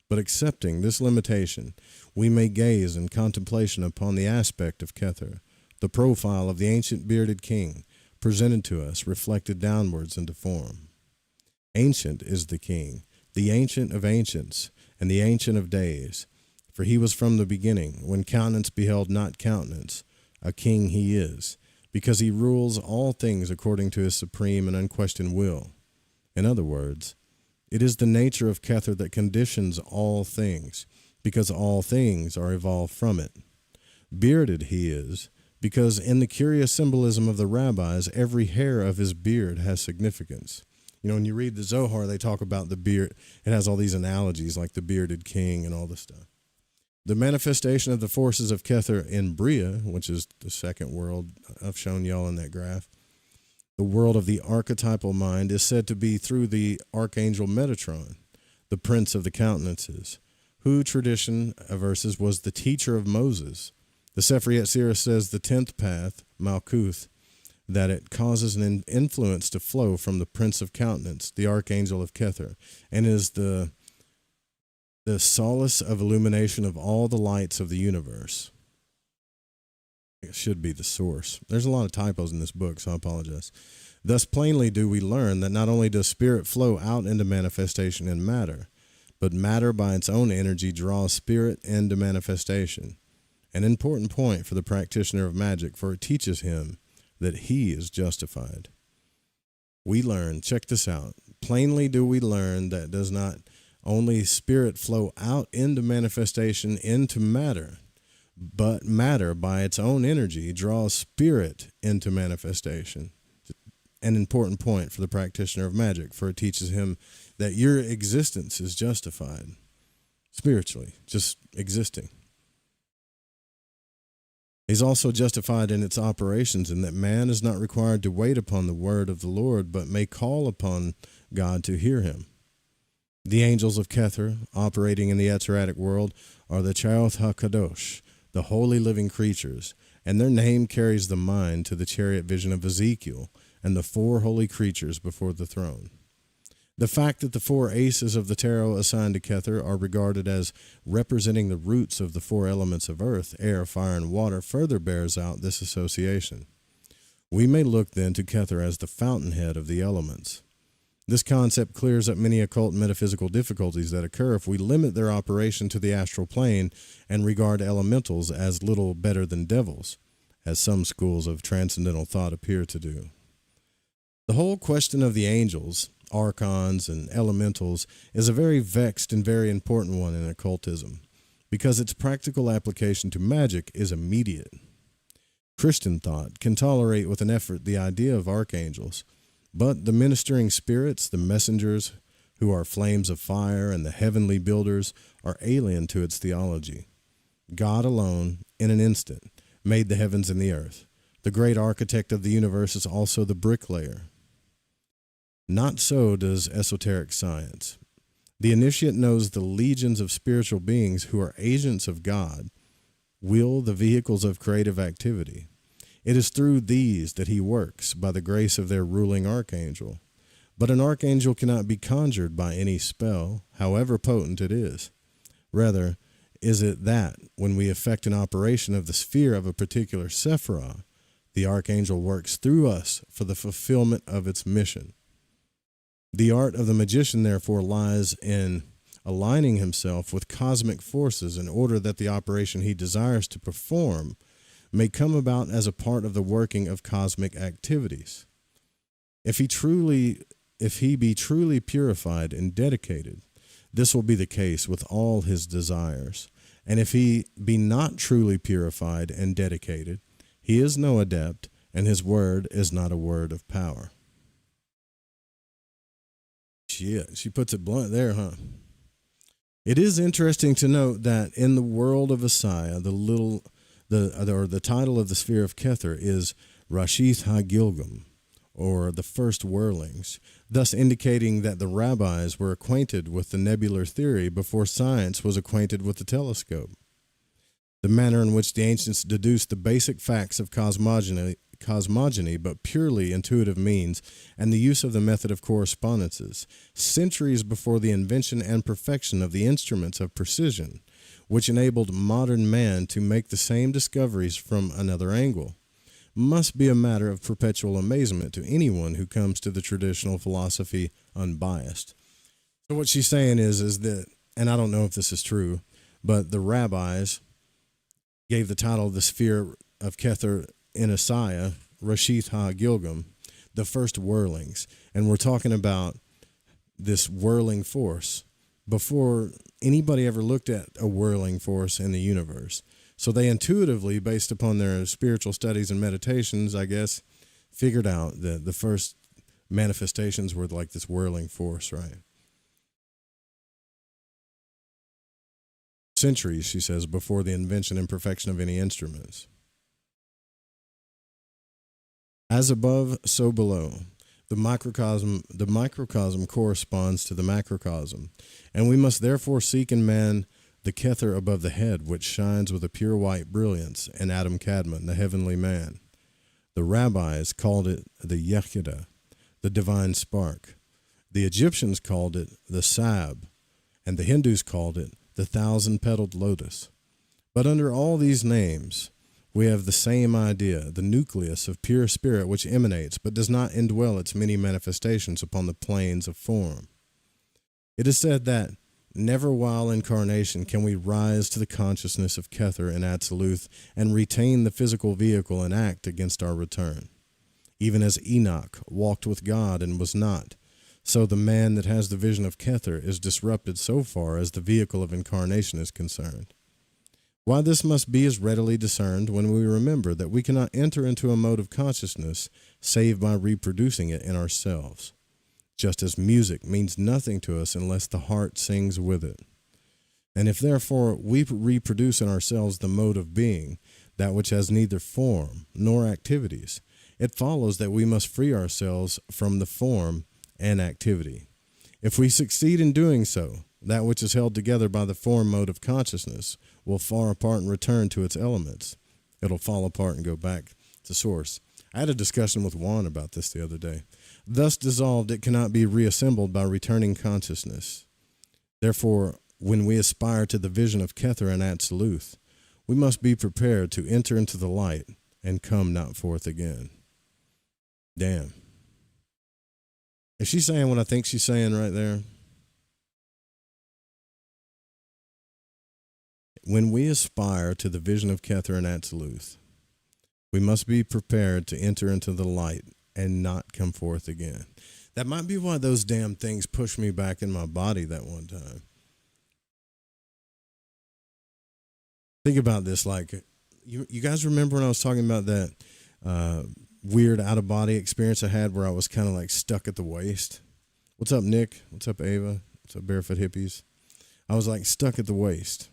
But accepting this limitation, we may gaze in contemplation upon the aspect of Kether, the profile of the ancient bearded king, presented to us, reflected downwards into form. Ancient is the king, the ancient of ancients, and the ancient of days. For he was from the beginning, when countenance beheld not countenance, a king he is, because he rules all things according to his supreme and unquestioned will. In other words, it is the nature of Kether that conditions all things, because all things are evolved from it. Bearded he is, because in the curious symbolism of the rabbis, every hair of his beard has significance. You know, when you read the Zohar, they talk about the beard. It has all these analogies like the bearded king and all this stuff. The manifestation of the forces of Kether in Bria, which is the second world I've shown y'all in that graph, the world of the archetypal mind, is said to be through the archangel Metatron, the prince of the countenances, who, tradition averses, was the teacher of Moses. The Sefer Yetzirah says the 10th path, Malkuth, that it causes an influence to flow from the Prince of Countenance, the Archangel of Kether, and is the solace of illumination of all the lights of the universe. It should be the source. There's a lot of typos in this book, so I apologize. Thus plainly do we learn that not only does spirit flow out into manifestation in matter, but matter by its own energy draws spirit into manifestation. An important point for the practitioner of magic, for it teaches him that he is justified. We learn, check this out, plainly do we learn that does not only spirit flow out into manifestation into matter, but matter by its own energy draws spirit into manifestation. An important point for the practitioner of magic, for it teaches him that your existence is justified spiritually, just existing. He's also justified in its operations, in that man is not required to wait upon the word of the Lord, but may call upon God to hear him. The angels of Kether, operating in the Etzeratic world, are the Chaoth HaKadosh, the holy living creatures, and their name carries the mind to the chariot vision of Ezekiel and the four holy creatures before the throne. The fact that the four aces of the tarot assigned to Kether are regarded as representing the roots of the four elements of earth, air, fire, and water further bears out this association. We may look then to Kether as the fountainhead of the elements. This concept clears up many occult metaphysical difficulties that occur if we limit their operation to the astral plane and regard elementals as little better than devils, as some schools of transcendental thought appear to do. The whole question of the angels, archons, and elementals is a very vexed and very important one in occultism, because its practical application to magic is immediate. Christian thought can tolerate with an effort the idea of archangels, but the ministering spirits, the messengers, who are flames of fire, and the heavenly builders are alien to its theology. God alone, in an instant, made the heavens and the earth. The great architect of the universe is also the bricklayer. Not so does esoteric science. The initiate knows the legions of spiritual beings who are agents of God, will the vehicles of creative activity. It is through these that he works by the grace of their ruling archangel. But an archangel cannot be conjured by any spell, however potent it is. Rather, is it that when we effect an operation of the sphere of a particular Sephiroth, the archangel works through us for the fulfillment of its mission. The art of the magician, therefore, lies in aligning himself with cosmic forces in order that the operation he desires to perform may come about as a part of the working of cosmic activities. If he be truly purified and dedicated, this will be the case with all his desires. And if he be not truly purified and dedicated, he is no adept, and his word is not a word of power. Shit, she puts it blunt there, huh? It is interesting to note that in the world of Asaya, the title of the sphere of Kether is Rashith HaGilgum, or the first whirlings, thus indicating that the rabbis were acquainted with the nebular theory before science was acquainted with the telescope. The manner in which the ancients deduced the basic facts of cosmogony, but purely intuitive means, and the use of the method of correspondences, centuries before the invention and perfection of the instruments of precision, which enabled modern man to make the same discoveries from another angle, must be a matter of perpetual amazement to anyone who comes to the traditional philosophy unbiased. So what she's saying is that, and I don't know if this is true, but the rabbis gave the title of the sphere of Kether in Asaya, Rashith HaGilgum, the first whirlings. And we're talking about this whirling force before anybody ever looked at a whirling force in the universe. So they intuitively, based upon their spiritual studies and meditations, I guess, figured out that the first manifestations were like this whirling force, right? Centuries, she says, before the invention and perfection of any instruments. As above, so below. The microcosm corresponds to the macrocosm, and we must therefore seek in man the Kether above the head, which shines with a pure white brilliance, and Adam Kadmon, the heavenly man. The rabbis called it the Yechidah, the divine spark. The Egyptians called it the Sab, and the Hindus called it the thousand-petaled lotus. But under all these names, We have the same idea, the nucleus of pure spirit which emanates but does not indwell its many manifestations upon the planes of form. It is said that never while incarnation can we rise to the consciousness of Kether and Absolute and retain the physical vehicle and act against our return. Even as Enoch walked with God and was not, so the man that has the vision of Kether is disrupted so far as the vehicle of incarnation is concerned. Why this must be is readily discerned when we remember that we cannot enter into a mode of consciousness save by reproducing it in ourselves, just as music means nothing to us unless the heart sings with it. And if therefore we reproduce in ourselves the mode of being, that which has neither form nor activities, it follows that we must free ourselves from the form and activity. If we succeed in doing so, that which is held together by the form mode of consciousness will fall apart and return to its elements. It'll fall apart and go back to source. I had a discussion with Juan about this the other day. Thus dissolved, it cannot be reassembled by returning consciousness. Therefore, when we aspire to the vision of Kether and Absolute, we must be prepared to enter into the light and come not forth again. Damn. Is she saying what I think she's saying right there? When we aspire to the vision of Kether and Absolute, we must be prepared to enter into the light and not come forth again. That might be why those damn things pushed me back in my body that one time. Think about this, like, you guys remember when I was talking about that weird out-of-body experience I had where I was kind of like stuck at the waist? What's up, Nick? What's up, Ava? What's up, Barefoot Hippies? I was like stuck at the waist,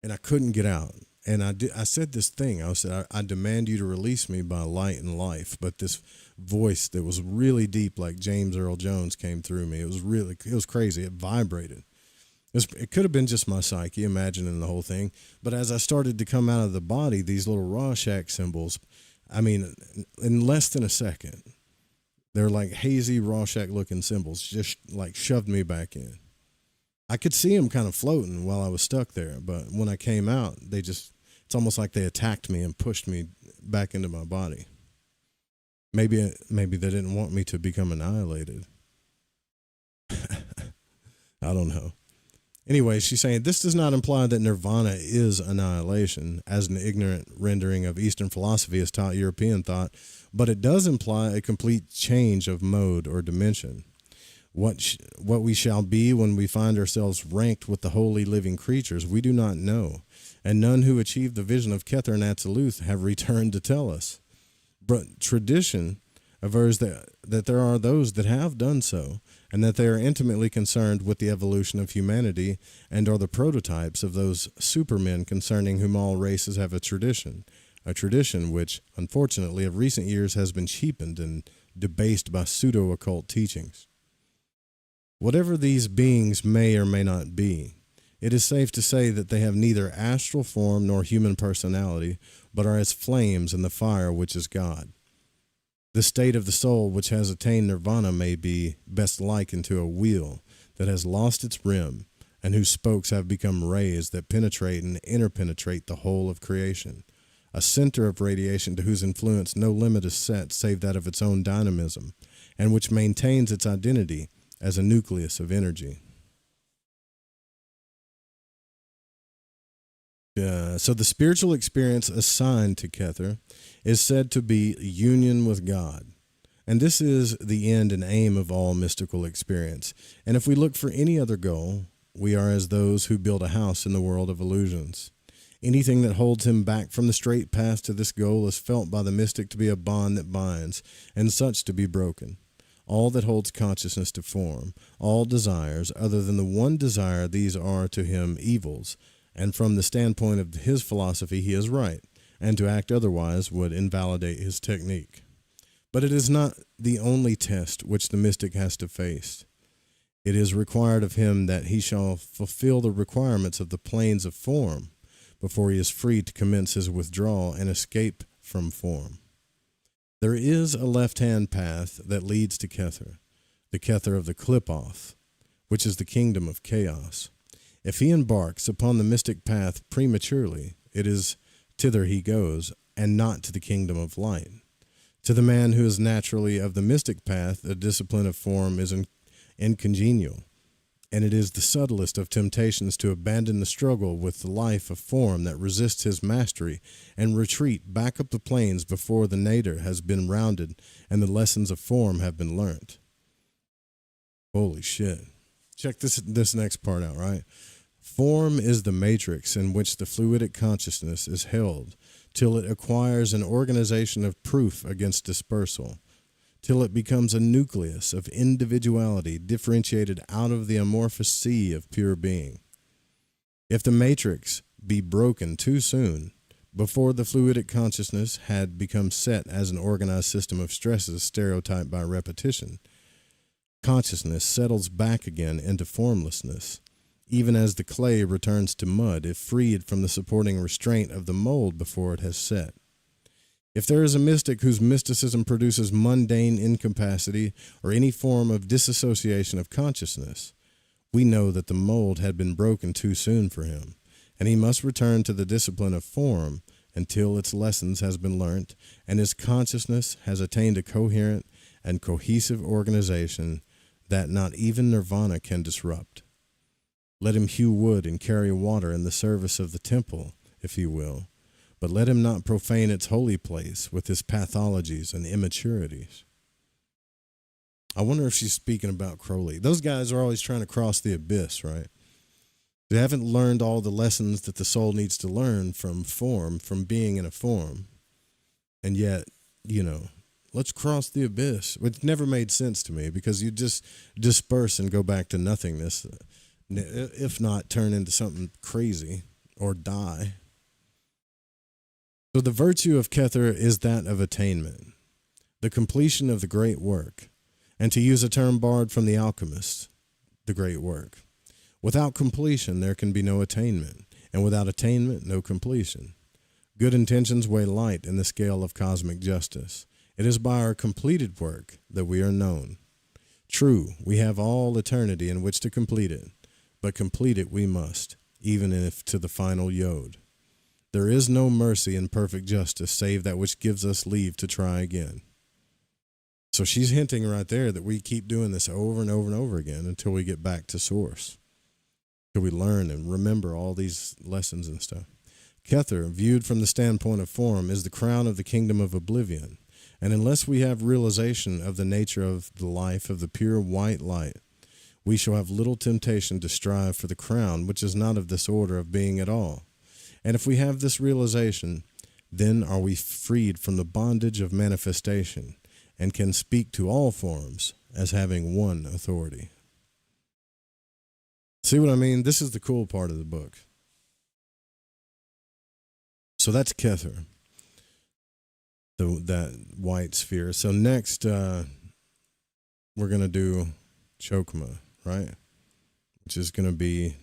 and I couldn't get out. And I said this thing. I said, I demand you to release me by light and life. But this voice that was really deep, like James Earl Jones, came through me. It was crazy. It vibrated. It could have been just my psyche imagining the whole thing. But as I started to come out of the body, these little Rorschach symbols, I mean, in less than a second, they're like hazy Rorschach looking symbols, just like shoved me back in. I could see them kind of floating while I was stuck there, but when I came out, it's almost like they attacked me and pushed me back into my body. Maybe they didn't want me to become annihilated. I don't know. Anyway, she's saying this does not imply that nirvana is annihilation, as an ignorant rendering of Eastern philosophy has taught European thought, but it does imply a complete change of mode or dimension. What we shall be when we find ourselves ranked with the holy living creatures, we do not know, and none who achieve the vision of Kether and Absolute have returned to tell us. But tradition avers that there are those that have done so, and that they are intimately concerned with the evolution of humanity and are the prototypes of those supermen concerning whom all races have a tradition which, unfortunately, of recent years has been cheapened and debased by pseudo-occult teachings. Whatever these beings may or may not be, it is safe to say that they have neither astral form nor human personality, but are as flames in the fire which is God. The state of the soul which has attained nirvana may be best likened to a wheel that has lost its rim, and whose spokes have become rays that penetrate and interpenetrate the whole of creation, a center of radiation to whose influence no limit is set save that of its own dynamism, and which maintains its identity as a nucleus of energy. So the spiritual experience assigned to Kether is said to be union with God. And this is the end and aim of all mystical experience. And if we look for any other goal, we are as those who build a house in the world of illusions. Anything that holds him back from the straight path to this goal is felt by the mystic to be a bond that binds, and such to be broken. All that holds consciousness to form, all desires, other than the one desire, these are to him evils, and from the standpoint of his philosophy he is right, and to act otherwise would invalidate his technique. But it is not the only test which the mystic has to face. It is required of him that he shall fulfill the requirements of the planes of form before he is free to commence his withdrawal and escape from form. There is a left-hand path that leads to Kether, the Kether of the clip-off, which is the kingdom of chaos. If he embarks upon the mystic path prematurely, it is thither he goes, and not to the kingdom of light. To the man who is naturally of the mystic path, the discipline of form is incongenial, and it is the subtlest of temptations to abandon the struggle with the life of form that resists his mastery and retreat back up the plains before the nadir has been rounded and the lessons of form have been learnt. Holy shit. Check this next part out, right? Form is the matrix in which the fluidic consciousness is held till it acquires an organization of proof against dispersal, till it becomes a nucleus of individuality differentiated out of the amorphous sea of pure being. If the matrix be broken too soon, before the fluidic consciousness had become set as an organized system of stresses stereotyped by repetition, consciousness settles back again into formlessness, even as the clay returns to mud if freed from the supporting restraint of the mold before it has set. If there is a mystic whose mysticism produces mundane incapacity or any form of disassociation of consciousness, we know that the mold had been broken too soon for him, and he must return to the discipline of form until its lessons has been learnt and his consciousness has attained a coherent and cohesive organization that not even nirvana can disrupt. Let him hew wood and carry water in the service of the temple, if he will, but let him not profane its holy place with his pathologies and immaturities. I wonder if she's speaking about Crowley. Those guys are always trying to cross the abyss, right? They haven't learned all the lessons that the soul needs to learn from form, from being in a form. And yet, let's cross the abyss. It never made sense to me because you just disperse and go back to nothingness, if not turn into something crazy or die. So the virtue of Kether is that of attainment, the completion of the great work, and to use a term borrowed from the alchemists, the great work. Without completion, there can be no attainment, and without attainment, no completion. Good intentions weigh light in the scale of cosmic justice. It is by our completed work that we are known. True, we have all eternity in which to complete it, but complete it we must, even if to the final yod. There is no mercy in perfect justice save that which gives us leave to try again. So she's hinting right there that we keep doing this over and over and over again until we get back to source, till we learn and remember all these lessons and stuff. Kether, viewed from the standpoint of form, is the crown of the kingdom of oblivion, and unless we have realization of the nature of the life of the pure white light, we shall have little temptation to strive for the crown, which is not of this order of being at all. And if we have this realization, then are we freed from the bondage of manifestation and can speak to all forms as having one authority. See what I mean? This is the cool part of the book. So that's Kether, that white sphere. So next, we're going to do Chokmah, right? Which is going to be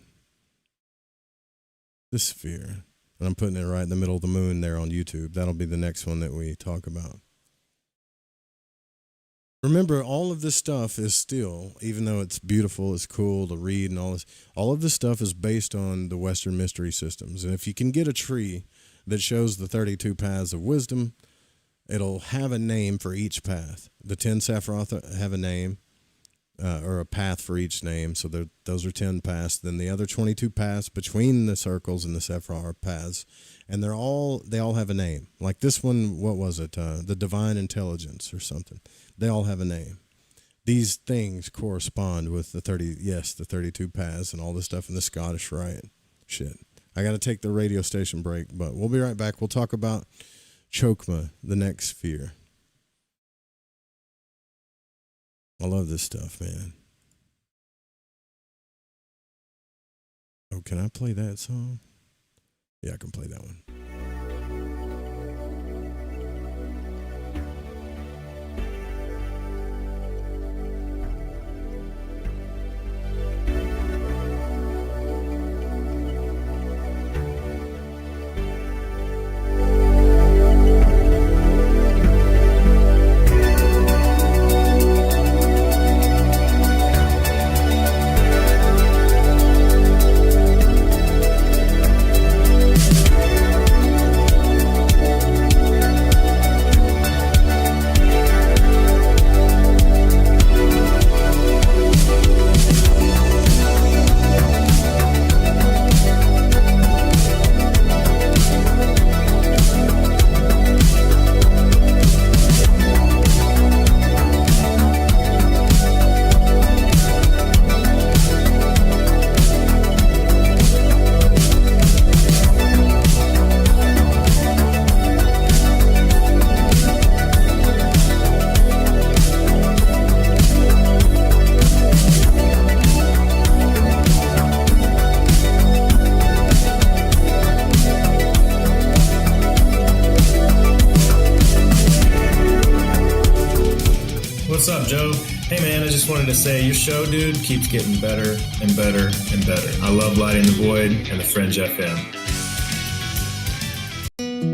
this sphere. And I'm putting it right in the middle of the moon there on YouTube. That'll be the next one that we talk about. Remember, all of this stuff is still, even though it's beautiful, it's cool to read and all of this stuff is based on the Western mystery systems. And if you can get a tree that shows the 32 paths of wisdom, it'll have a name for each path. The 10 Sephiroth have a name, or a path for each name. So those are 10 paths. Then the other 22 paths between the circles and the Sephiroth are paths. And they all have a name. Like this one, what was it? The Divine Intelligence or something. They all have a name. These things correspond with the 32 paths and all this stuff in the Scottish Rite. Shit. I got to take the radio station break, but we'll be right back. We'll talk about Chokmah, the next sphere. I love this stuff, man. Oh, can I play that song? Yeah, I can play that one. just wanted to say your show, dude, keeps getting better and better and better. I love Lighting the Void and the Fringe FM.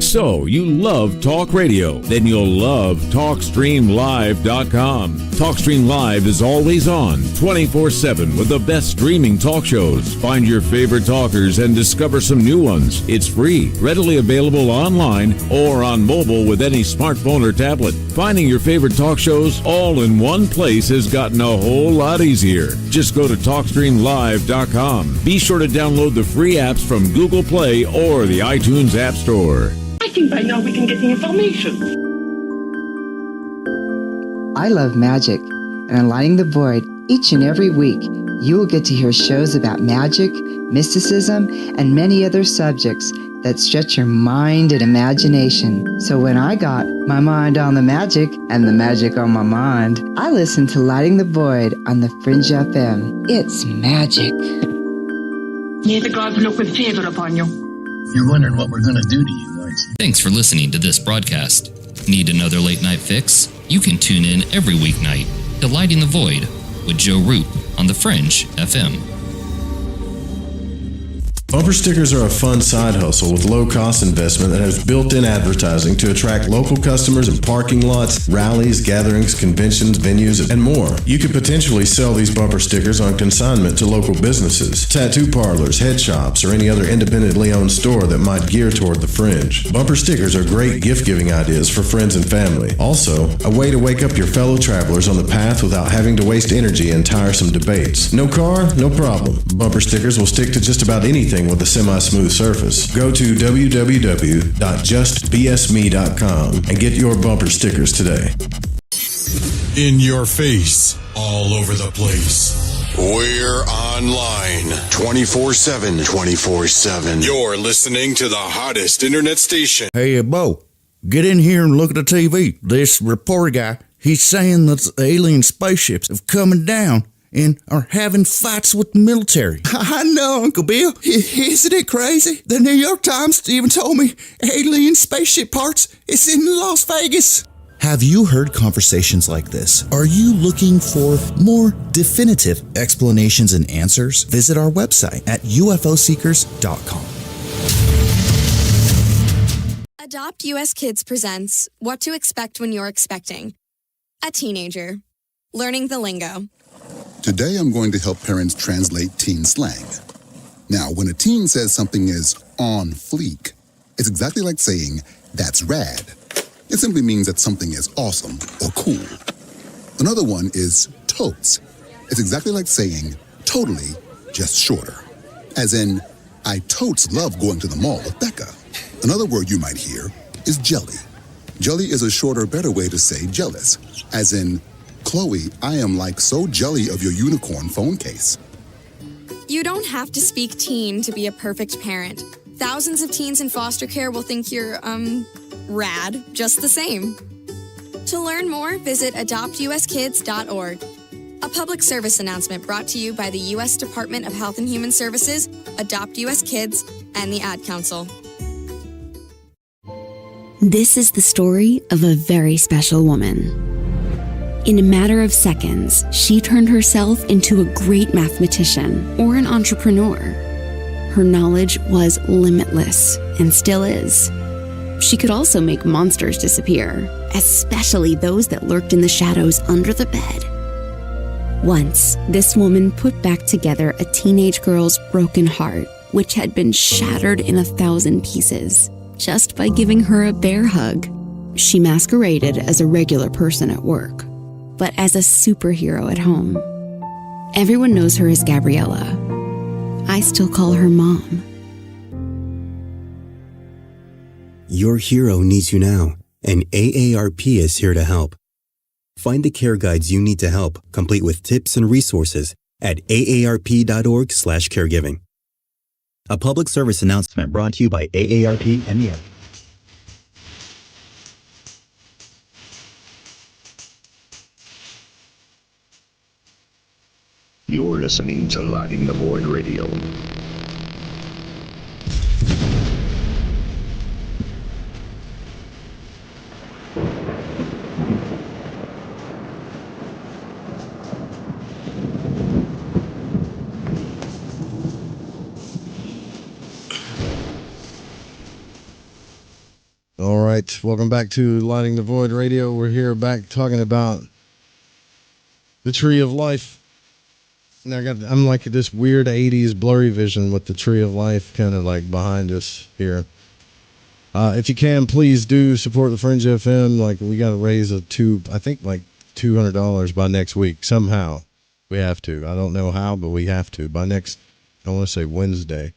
So, you love talk radio? Then you'll love TalkStreamLive.com. TalkStream Live is always on, 24/7 with the best streaming talk shows. Find your favorite talkers and discover some new ones. It's free, readily available online or on mobile with any smartphone or tablet. Finding your favorite talk shows all in one place has gotten a whole lot easier. Just go to TalkStreamLive.com. Be sure to download the free apps from Google Play or the iTunes App Store. I think by now we can get the information. I love magic, and on Lighting the Void, each and every week, you will get to hear shows about magic, mysticism, and many other subjects that stretch your mind and imagination. So when I got my mind on the magic and the magic on my mind, I listened to Lighting the Void on the Fringe FM. It's magic. May the gods look with favor upon you. You're wondering what we're going to do to you, aren't you? Thanks for listening to this broadcast. Need another late night fix? You can tune in every weeknight to Lighting the Void with Joe Roop on the Fringe FM. Bumper stickers are a fun side hustle with low-cost investment that has built-in advertising to attract local customers in parking lots, rallies, gatherings, conventions, venues, and more. You could potentially sell these bumper stickers on consignment to local businesses, tattoo parlors, head shops, or any other independently owned store that might gear toward the Fringe. Bumper stickers are great gift-giving ideas for friends and family. Also, a way to wake up your fellow travelers on the path without having to waste energy in tiresome debates. No car? No problem. Bumper stickers will stick to just about anything with a semi-smooth surface. Go to www.justbsme.com and get your bumper stickers today. In your face, all over the place. We're online 24/7. 24/7. You're listening to the hottest internet station. Hey, Bo, get in here and look at the TV. This reporter guy, he's saying that the alien spaceships have coming down and are having fights with the military. I know, Uncle Bill. Isn't it crazy? The New York Times even told me alien spaceship parts is in Las Vegas. Have you heard conversations like this? Are you looking for more definitive explanations and answers? Visit our website at ufoseekers.com. Adopt US Kids presents What to Expect When You're Expecting. A teenager. Learning the lingo. Today I'm going to help parents translate teen slang. Now, when a teen says something is on fleek, it's exactly like saying, that's rad. It simply means that something is awesome or cool. Another one is totes. It's exactly like saying, totally, just shorter. As in, I totes love going to the mall with Becca. Another word you might hear is jelly. Jelly is a shorter, better way to say jealous. As in, Chloe, I am like so jelly of your unicorn phone case. You don't have to speak teen to be a perfect parent. Thousands of teens in foster care will think you're, rad, just the same. To learn more, visit adoptuskids.org. A public service announcement brought to you by the U.S. Department of Health and Human Services, Adopt U.S. Kids, and the Ad Council. This is the story of a very special woman. In a matter of seconds, she turned herself into a great mathematician or an entrepreneur. Her knowledge was limitless and still is. She could also make monsters disappear, especially those that lurked in the shadows under the bed. Once, this woman put back together a teenage girl's broken heart, which had been shattered in 1,000 pieces, just by giving her a bear hug. She masqueraded as a regular person at work, but as a superhero at home. Everyone knows her as Gabriella. I still call her Mom. Your hero needs you now, and AARP is here to help. Find the care guides you need to help, complete with tips and resources at aarp.org/caregiving. A public service announcement brought to you by AARP and the You're listening to Lighting the Void Radio. right, welcome back to Lighting the Void Radio. We're here back talking about the Tree of Life. And I'm like this weird 80s blurry vision with the Tree of Life kind of like behind us here. If you can, please do support the Fringe FM. Like, we got to raise I think like $200 by next week. Somehow we have to. I don't know how, but we have to by next, I want to say Wednesday.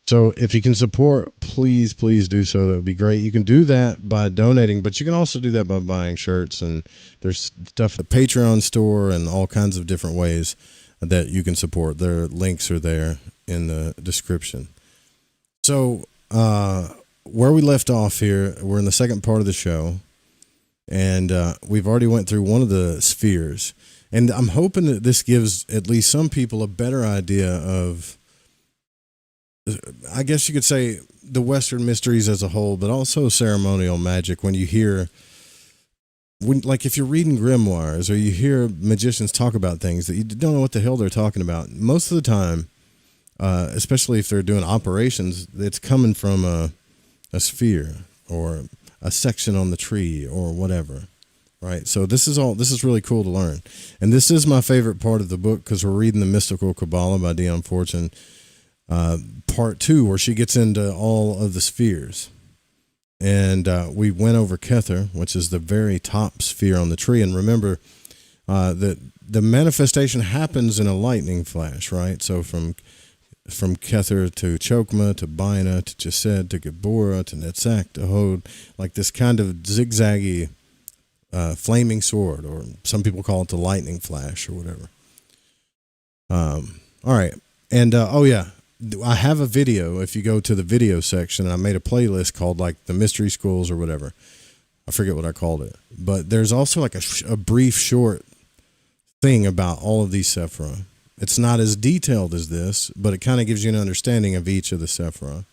So if you can support, please do so. That would be great. You can do that by donating, but you can also do that by buying shirts, and there's stuff at the Patreon store and all kinds of different ways that you can support. Their links are there in the description. So where we left off here, we're in the second part of the show, and we've already went through one of the spheres, and I'm hoping that this gives at least some people a better idea of, I guess you could say, the Western mysteries as a whole, but also ceremonial magic. When you hear, like if you're reading grimoires or you hear magicians talk about things that you don't know what the hell they're talking about, most of the time, especially if they're doing operations, it's coming from a sphere or a section on the tree or whatever, right? So this is really cool to learn. And this is my favorite part of the book, because we're reading the Mystical Qabalah by Dion Fortune, part 2, where she gets into all of the spheres. And we went over Kether, which is the very top sphere on the tree. And remember that the manifestation happens in a lightning flash, right? So from Kether to Chokmah to Bina to Chesed to Geborah to Netzach to Hod, like this kind of zigzaggy flaming sword, or some people call it the lightning flash or whatever. All right. And I have a video. If you go to the video section, I made a playlist called like the Mystery Schools or whatever. I forget what I called it. But there's also like a brief short thing about all of these Sephirah. It's not as detailed as this, but it kind of gives you an understanding of each of the Sephirah.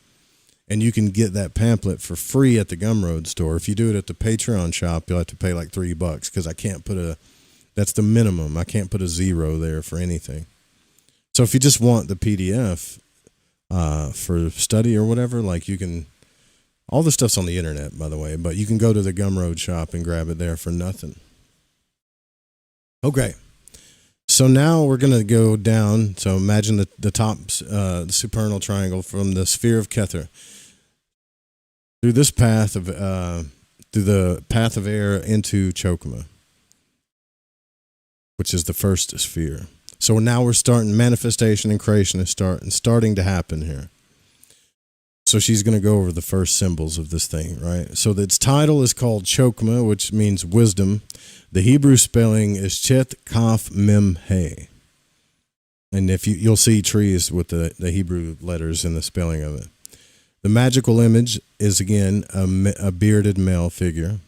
And you can get that pamphlet for free at the Gumroad store. If you do it at the Patreon shop, you'll have to pay like $3, because I can't put that's the minimum. I can't put a 0 there for anything. So if you just want the PDF for study or whatever, like you can, all the stuff's on the internet, by the way, but you can go to the Gumroad shop and grab it there for nothing. Okay. So now we're going to go down. So imagine the top, the supernal triangle from the sphere of Kether through this path of, through the path of air into Chokmah, which is the first sphere. So now we're starting, manifestation and creation is starting to happen here. So she's going to go over the first symbols of this thing, right? So its title is called Chokmah, which means wisdom. The Hebrew spelling is Chet Kaf Mem He. And if you'll see trees with the Hebrew letters in the spelling of it. The magical image is, again, a bearded male figure.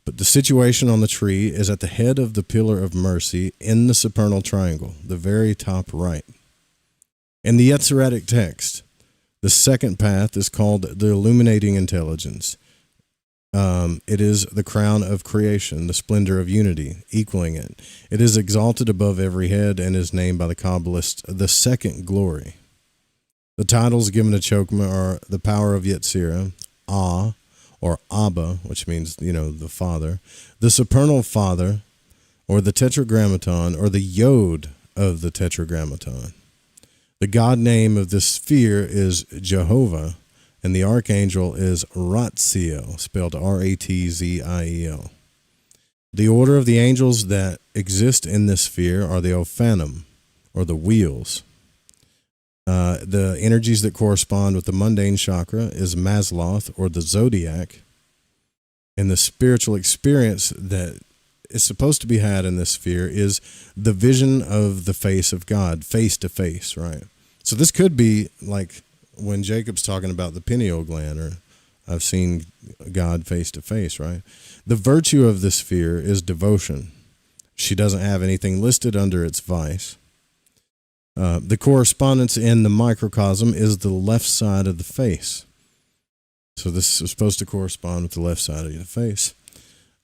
But the situation on the tree is at the head of the pillar of mercy in the supernal triangle, the very top right. In the Yetziratic text, the second path is called the illuminating intelligence. It is the crown of creation, the splendor of unity, equaling it. It is exalted above every head and is named by the Kabbalists the second glory. The titles given to Chokmah are the power of Yetzirah, or Abba, which means, the Father, the supernal Father, or the Tetragrammaton, or the Yod of the Tetragrammaton. The God name of this sphere is Jehovah, and the archangel is Ratziel, spelled Ratziel. The order of the angels that exist in this sphere are the Ophanim, or the wheels. The energies that correspond with the mundane chakra is Masloth, or the zodiac. And the spiritual experience that is supposed to be had in this sphere is the vision of the face of God, face to face, right? So this could be like when Jacob's talking about the pineal gland, or I've seen God face to face, right? The virtue of this sphere is devotion. She doesn't have anything listed under its vice. The correspondence in the microcosm is the left side of the face. So this is supposed to correspond with the left side of the face.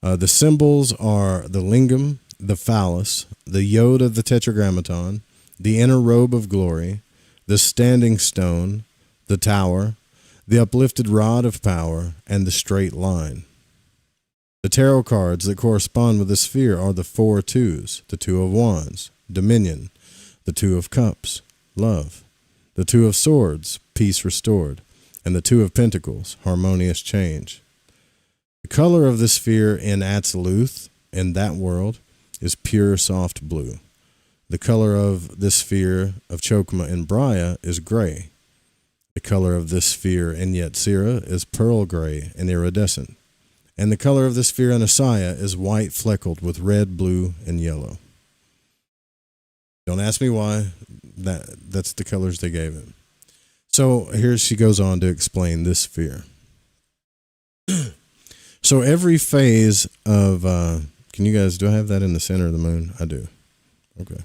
The symbols are the lingam, the phallus, the yod of the tetragrammaton, the inner robe of glory, the standing stone, the tower, the uplifted rod of power, and the straight line. The tarot cards that correspond with the sphere are the 4 twos, the 2 of wands, dominion, the 2 of cups, love, the 2 of swords, peace restored, and the 2 of pentacles, harmonious change. The color of the sphere in Atziluth, in that world, is pure soft blue. The color of this sphere of Chokmah in Braya is gray. The color of this sphere in Yetzirah is pearl gray and iridescent. And the color of the sphere in Asaya is white fleckled with red, blue, and yellow. Don't ask me why. That's the colors they gave him. So here she goes on to explain this sphere. So every phase of, can you guys, do I have that in the center of the moon? I do. Okay.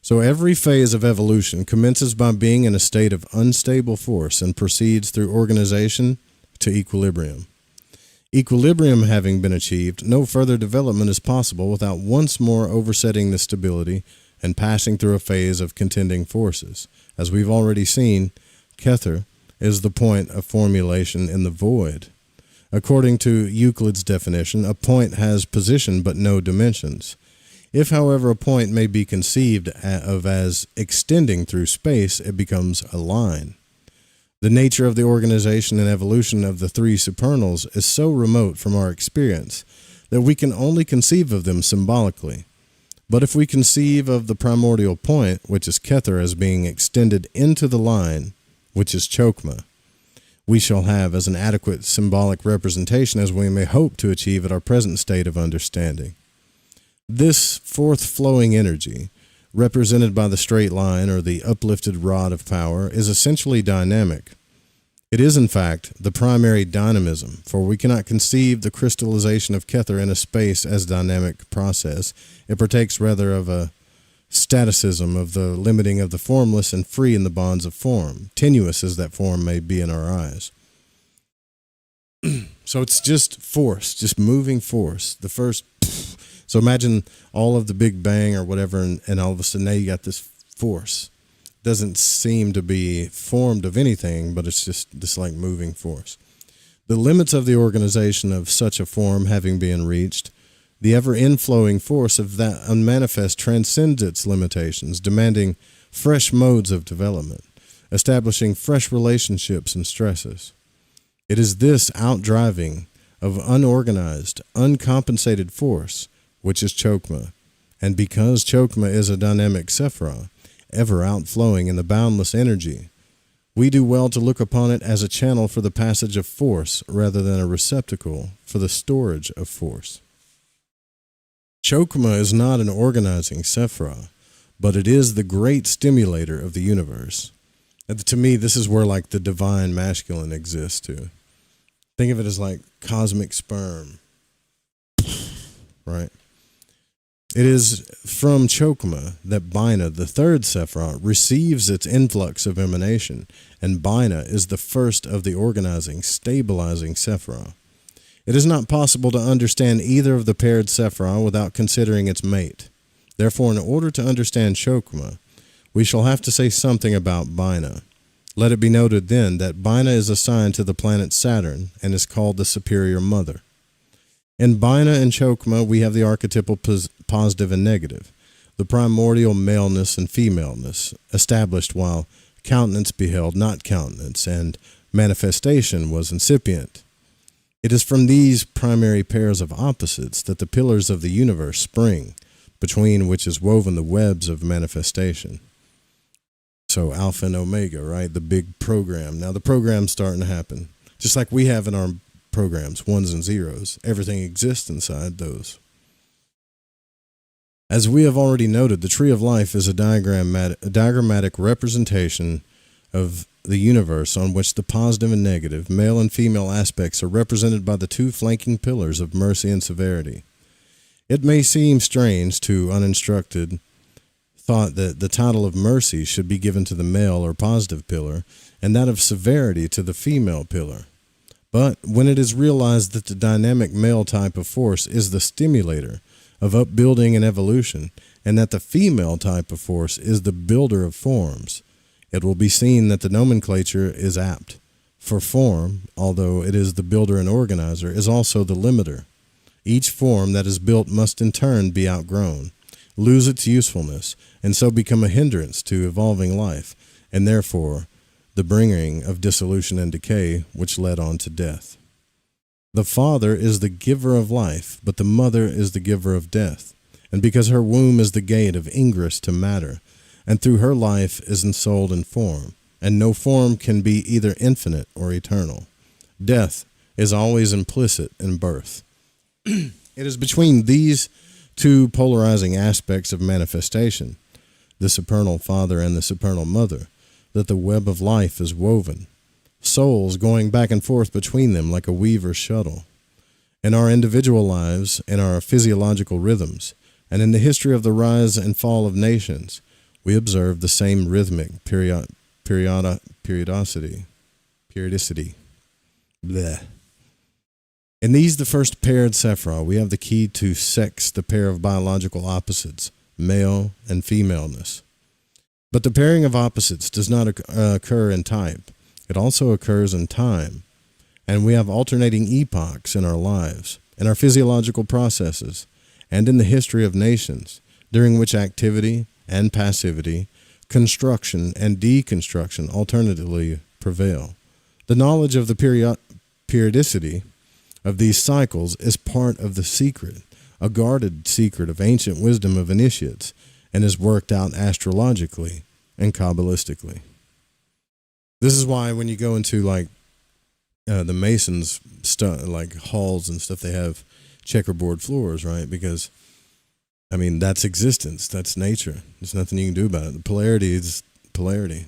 So every phase of evolution commences by being in a state of unstable force and proceeds through organization to equilibrium. Equilibrium having been achieved, no further development is possible without once more oversetting the stability and passing through a phase of contending forces. As we've already seen, Kether is the point of formulation in the void. According to Euclid's definition, a point has position but no dimensions. If, however, a point may be conceived of as extending through space, it becomes a line. The nature of the organization and evolution of the 3 supernals is so remote from our experience that we can only conceive of them symbolically. But if we conceive of the primordial point, which is Kether, as being extended into the line, which is Chokmah, we shall have as an adequate symbolic representation as we may hope to achieve at our present state of understanding. This forth flowing energy, represented by the straight line or the uplifted rod of power, is essentially dynamic. It is, in fact, the primary dynamism, for we cannot conceive the crystallization of Kether in a space as dynamic process. It partakes rather of a staticism of the limiting of the formless and free in the bonds of form, tenuous as that form may be in our eyes. So it's just force, just moving force. The first, so imagine all of the Big Bang or whatever, and all of a sudden now you got this force. Doesn't seem to be formed of anything, but it's just this like moving force. The limits of the organization of such a form having been reached, the ever-inflowing force of that unmanifest transcends its limitations, demanding fresh modes of development, establishing fresh relationships and stresses. It is this outdriving of unorganized, uncompensated force, which is Chokmah, and because Chokmah is a dynamic Sephirah, ever outflowing in the boundless energy, we do well to look upon it as a channel for the passage of force rather than a receptacle for the storage of force. Chokmah is not an organizing Sephirah, but it is the great stimulator of the universe. And to me, this is where like the divine masculine exists too. Think of it as like cosmic sperm, right? It is from Chokmah that Bina, the 3rd Sephirah, receives its influx of emanation, and Bina is the first of the organizing, stabilizing Sephirah. It is not possible to understand either of the paired Sephirah without considering its mate. Therefore, in order to understand Chokmah, we shall have to say something about Bina. Let it be noted then that Bina is assigned to the planet Saturn and is called the superior mother. In Bina and Chokmah, we have the archetypal positive and negative, the primordial maleness and femaleness, established while countenance beheld not countenance, and manifestation was incipient. It is from these primary pairs of opposites that the pillars of the universe spring, between which is woven the webs of manifestation. So Alpha and Omega, right? The big program. Now the program's starting to happen. Just like we have in our programs, ones and zeros. Everything exists inside those. As we have already noted, the tree of life is a diagrammatic representation of the universe on which the positive and negative, male and female aspects are represented by the 2 flanking pillars of mercy and severity. It may seem strange to uninstructed thought that the title of mercy should be given to the male or positive pillar, and that of severity to the female pillar. But when it is realized that the dynamic male type of force is the stimulator of upbuilding and evolution, and that the female type of force is the builder of forms, it will be seen that the nomenclature is apt, For form, although it is the builder and organizer, is also the limiter. Each form that is built must in turn be outgrown, lose its usefulness, and so become a hindrance to evolving life, and therefore the bringing of dissolution and decay, which led on to death. The father is the giver of life, but the mother is the giver of death, and because her womb is the gate of ingress to matter, and through her life is ensouled in form, and no form can be either infinite or eternal. Death is always implicit in birth. It is between these two polarizing aspects of manifestation, the supernal father and the supernal mother, that the web of life is woven, souls going back and forth between them like a weaver's shuttle. In our individual lives, in our physiological rhythms, and in the history of the rise and fall of nations, we observe the same rhythmic periodicity. Bleh. In these, the first paired Sephirah, we have the key to sex, the pair of biological opposites, male and femaleness. But the pairing of opposites does not occur in type. It also occurs in time. And we have alternating epochs in our lives, in our physiological processes, and in the history of nations, during which activity and passivity, construction and deconstruction alternately prevail. The knowledge of the periodicity of these cycles is part of the secret, a guarded secret of ancient wisdom of initiates, and is worked out astrologically and Kabbalistically. This is why when you go into like the Masons like halls and stuff, they have checkerboard floors, right? Because I mean, that's existence, that's nature. There's nothing you can do about it. The polarity is polarity.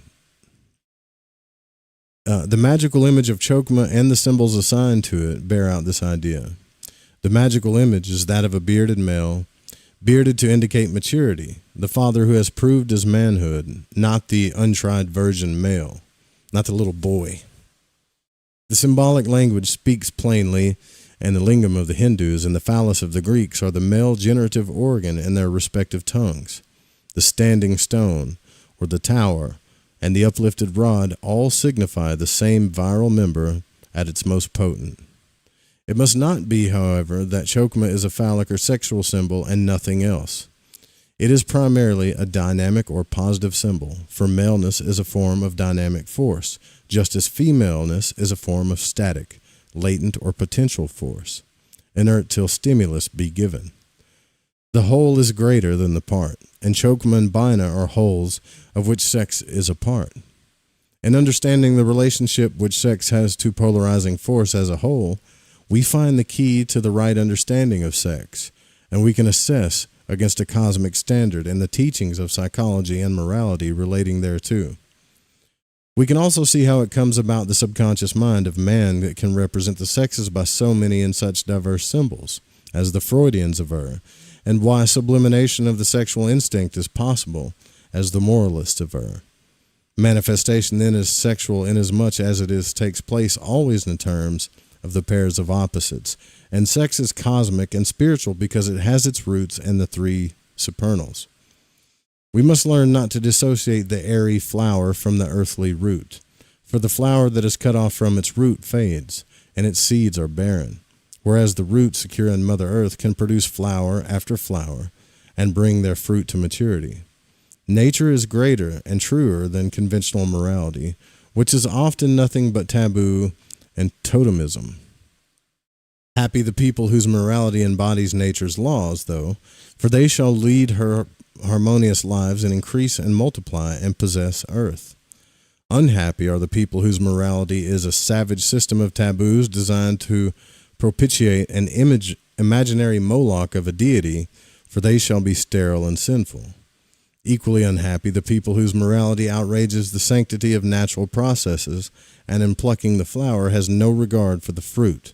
The magical image of Chokmah and the symbols assigned to it bear out this idea. The magical image is that of a bearded male, bearded to indicate maturity, the father who has proved his manhood, not the untried virgin male, not the little boy. The symbolic language speaks plainly, and the lingam of the Hindus and the phallus of the Greeks are the male generative organ in their respective tongues. The standing stone, or the tower, and the uplifted rod all signify the same viral member at its most potent. It must not be, however, that Chokmah is a phallic or sexual symbol and nothing else. It is primarily a dynamic or positive symbol, for maleness is a form of dynamic force, just as femaleness is a form of static, latent or potential force, inert till stimulus be given. The whole is greater than the part, and Chokmah and Bina are wholes of which sex is a part. In understanding the relationship which sex has to polarizing force as a whole, we find the key to the right understanding of sex, and we can assess against a cosmic standard in the teachings of psychology and morality relating thereto. We can also see how it comes about the subconscious mind of man that can represent the sexes by so many and such diverse symbols, as the Freudians aver, and why sublimination of the sexual instinct is possible, as the moralists aver. Manifestation then is sexual inasmuch as it takes place always in terms of the pairs of opposites, and sex is cosmic and spiritual because it has its roots in the three supernals. We must learn not to dissociate the airy flower from the earthly root, for the flower that is cut off from its root fades, and its seeds are barren, whereas the root secure in Mother Earth can produce flower after flower and bring their fruit to maturity. Nature is greater and truer than conventional morality, which is often nothing but taboo and totemism. Happy the people whose morality embodies nature's laws, though, for they shall lead her harmonious lives and increase and multiply and possess earth. Unhappy are the people whose morality is a savage system of taboos designed to propitiate an imaginary Moloch of a deity, for they shall be sterile and sinful. Equally unhappy the people whose morality outrages the sanctity of natural processes, and in plucking the flower has no regard for the fruit,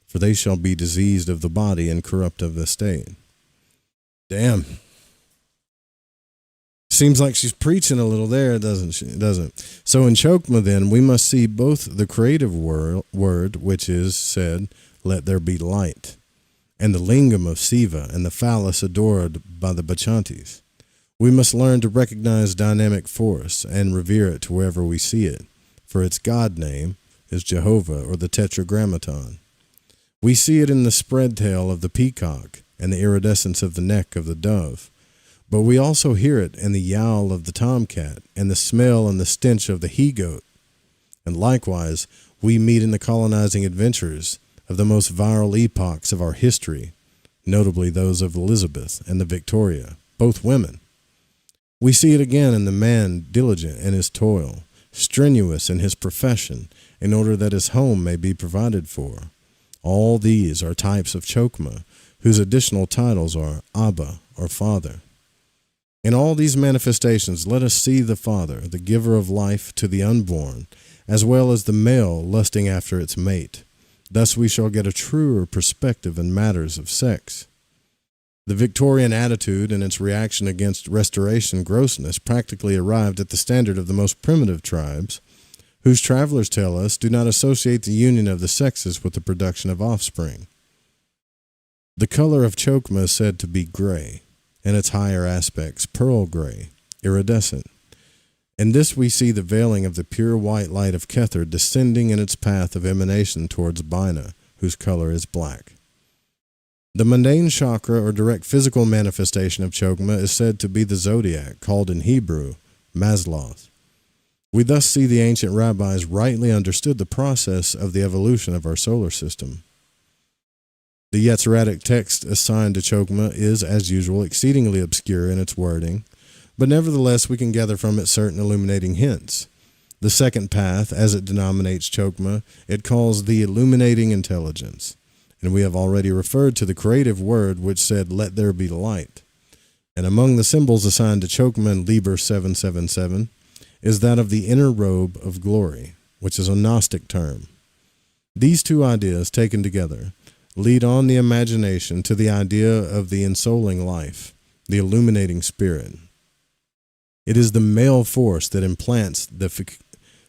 for they shall be diseased of the body and corrupt of the state. Damn. Seems like she's preaching a little there, doesn't she? Doesn't. So in Chokmah, then, we must see both the creative word, which is said, "Let there be light," and the lingam of Siva and the phallus adored by the Bachantis. We must learn to recognize dynamic force and revere it to wherever we see it, for its God name is Jehovah, or the Tetragrammaton. We see it in the spread tail of the peacock and the iridescence of the neck of the dove, but we also hear it in the yowl of the tomcat and the smell and the stench of the he-goat. And likewise, we meet in the colonizing adventures of the most viral epochs of our history, notably those of Elizabeth and the Victoria, both women. We see it again in the man diligent in his toil, strenuous in his profession, in order that his home may be provided for. All these are types of Chokmah, whose additional titles are Abba, or Father. In all these manifestations, let us see the Father, the giver of life to the unborn, as well as the male lusting after its mate. Thus we shall get a truer perspective in matters of sex. The Victorian attitude and its reaction against restoration grossness practically arrived at the standard of the most primitive tribes, whose travelers tell us do not associate the union of the sexes with the production of offspring. The color of Chokmah is said to be gray, and its higher aspects pearl gray, iridescent. In this we see the veiling of the pure white light of Kether descending in its path of emanation towards Bina, whose color is black. The mundane chakra, or direct physical manifestation of Chokmah, is said to be the zodiac, called in Hebrew Mazloth. We thus see the ancient rabbis rightly understood the process of the evolution of our solar system. The Yetziratic text assigned to Chokmah is, as usual, exceedingly obscure in its wording, but nevertheless we can gather from it certain illuminating hints. The second path, as it denominates Chokmah, it calls the illuminating intelligence. And we have already referred to the creative word which said, "Let there be light." And among the symbols assigned to Chokmah in Liber 777 is that of the inner robe of glory, which is a Gnostic term. These two ideas, taken together, lead on the imagination to the idea of the ensouling life, the illuminating spirit. It is the male force that implants the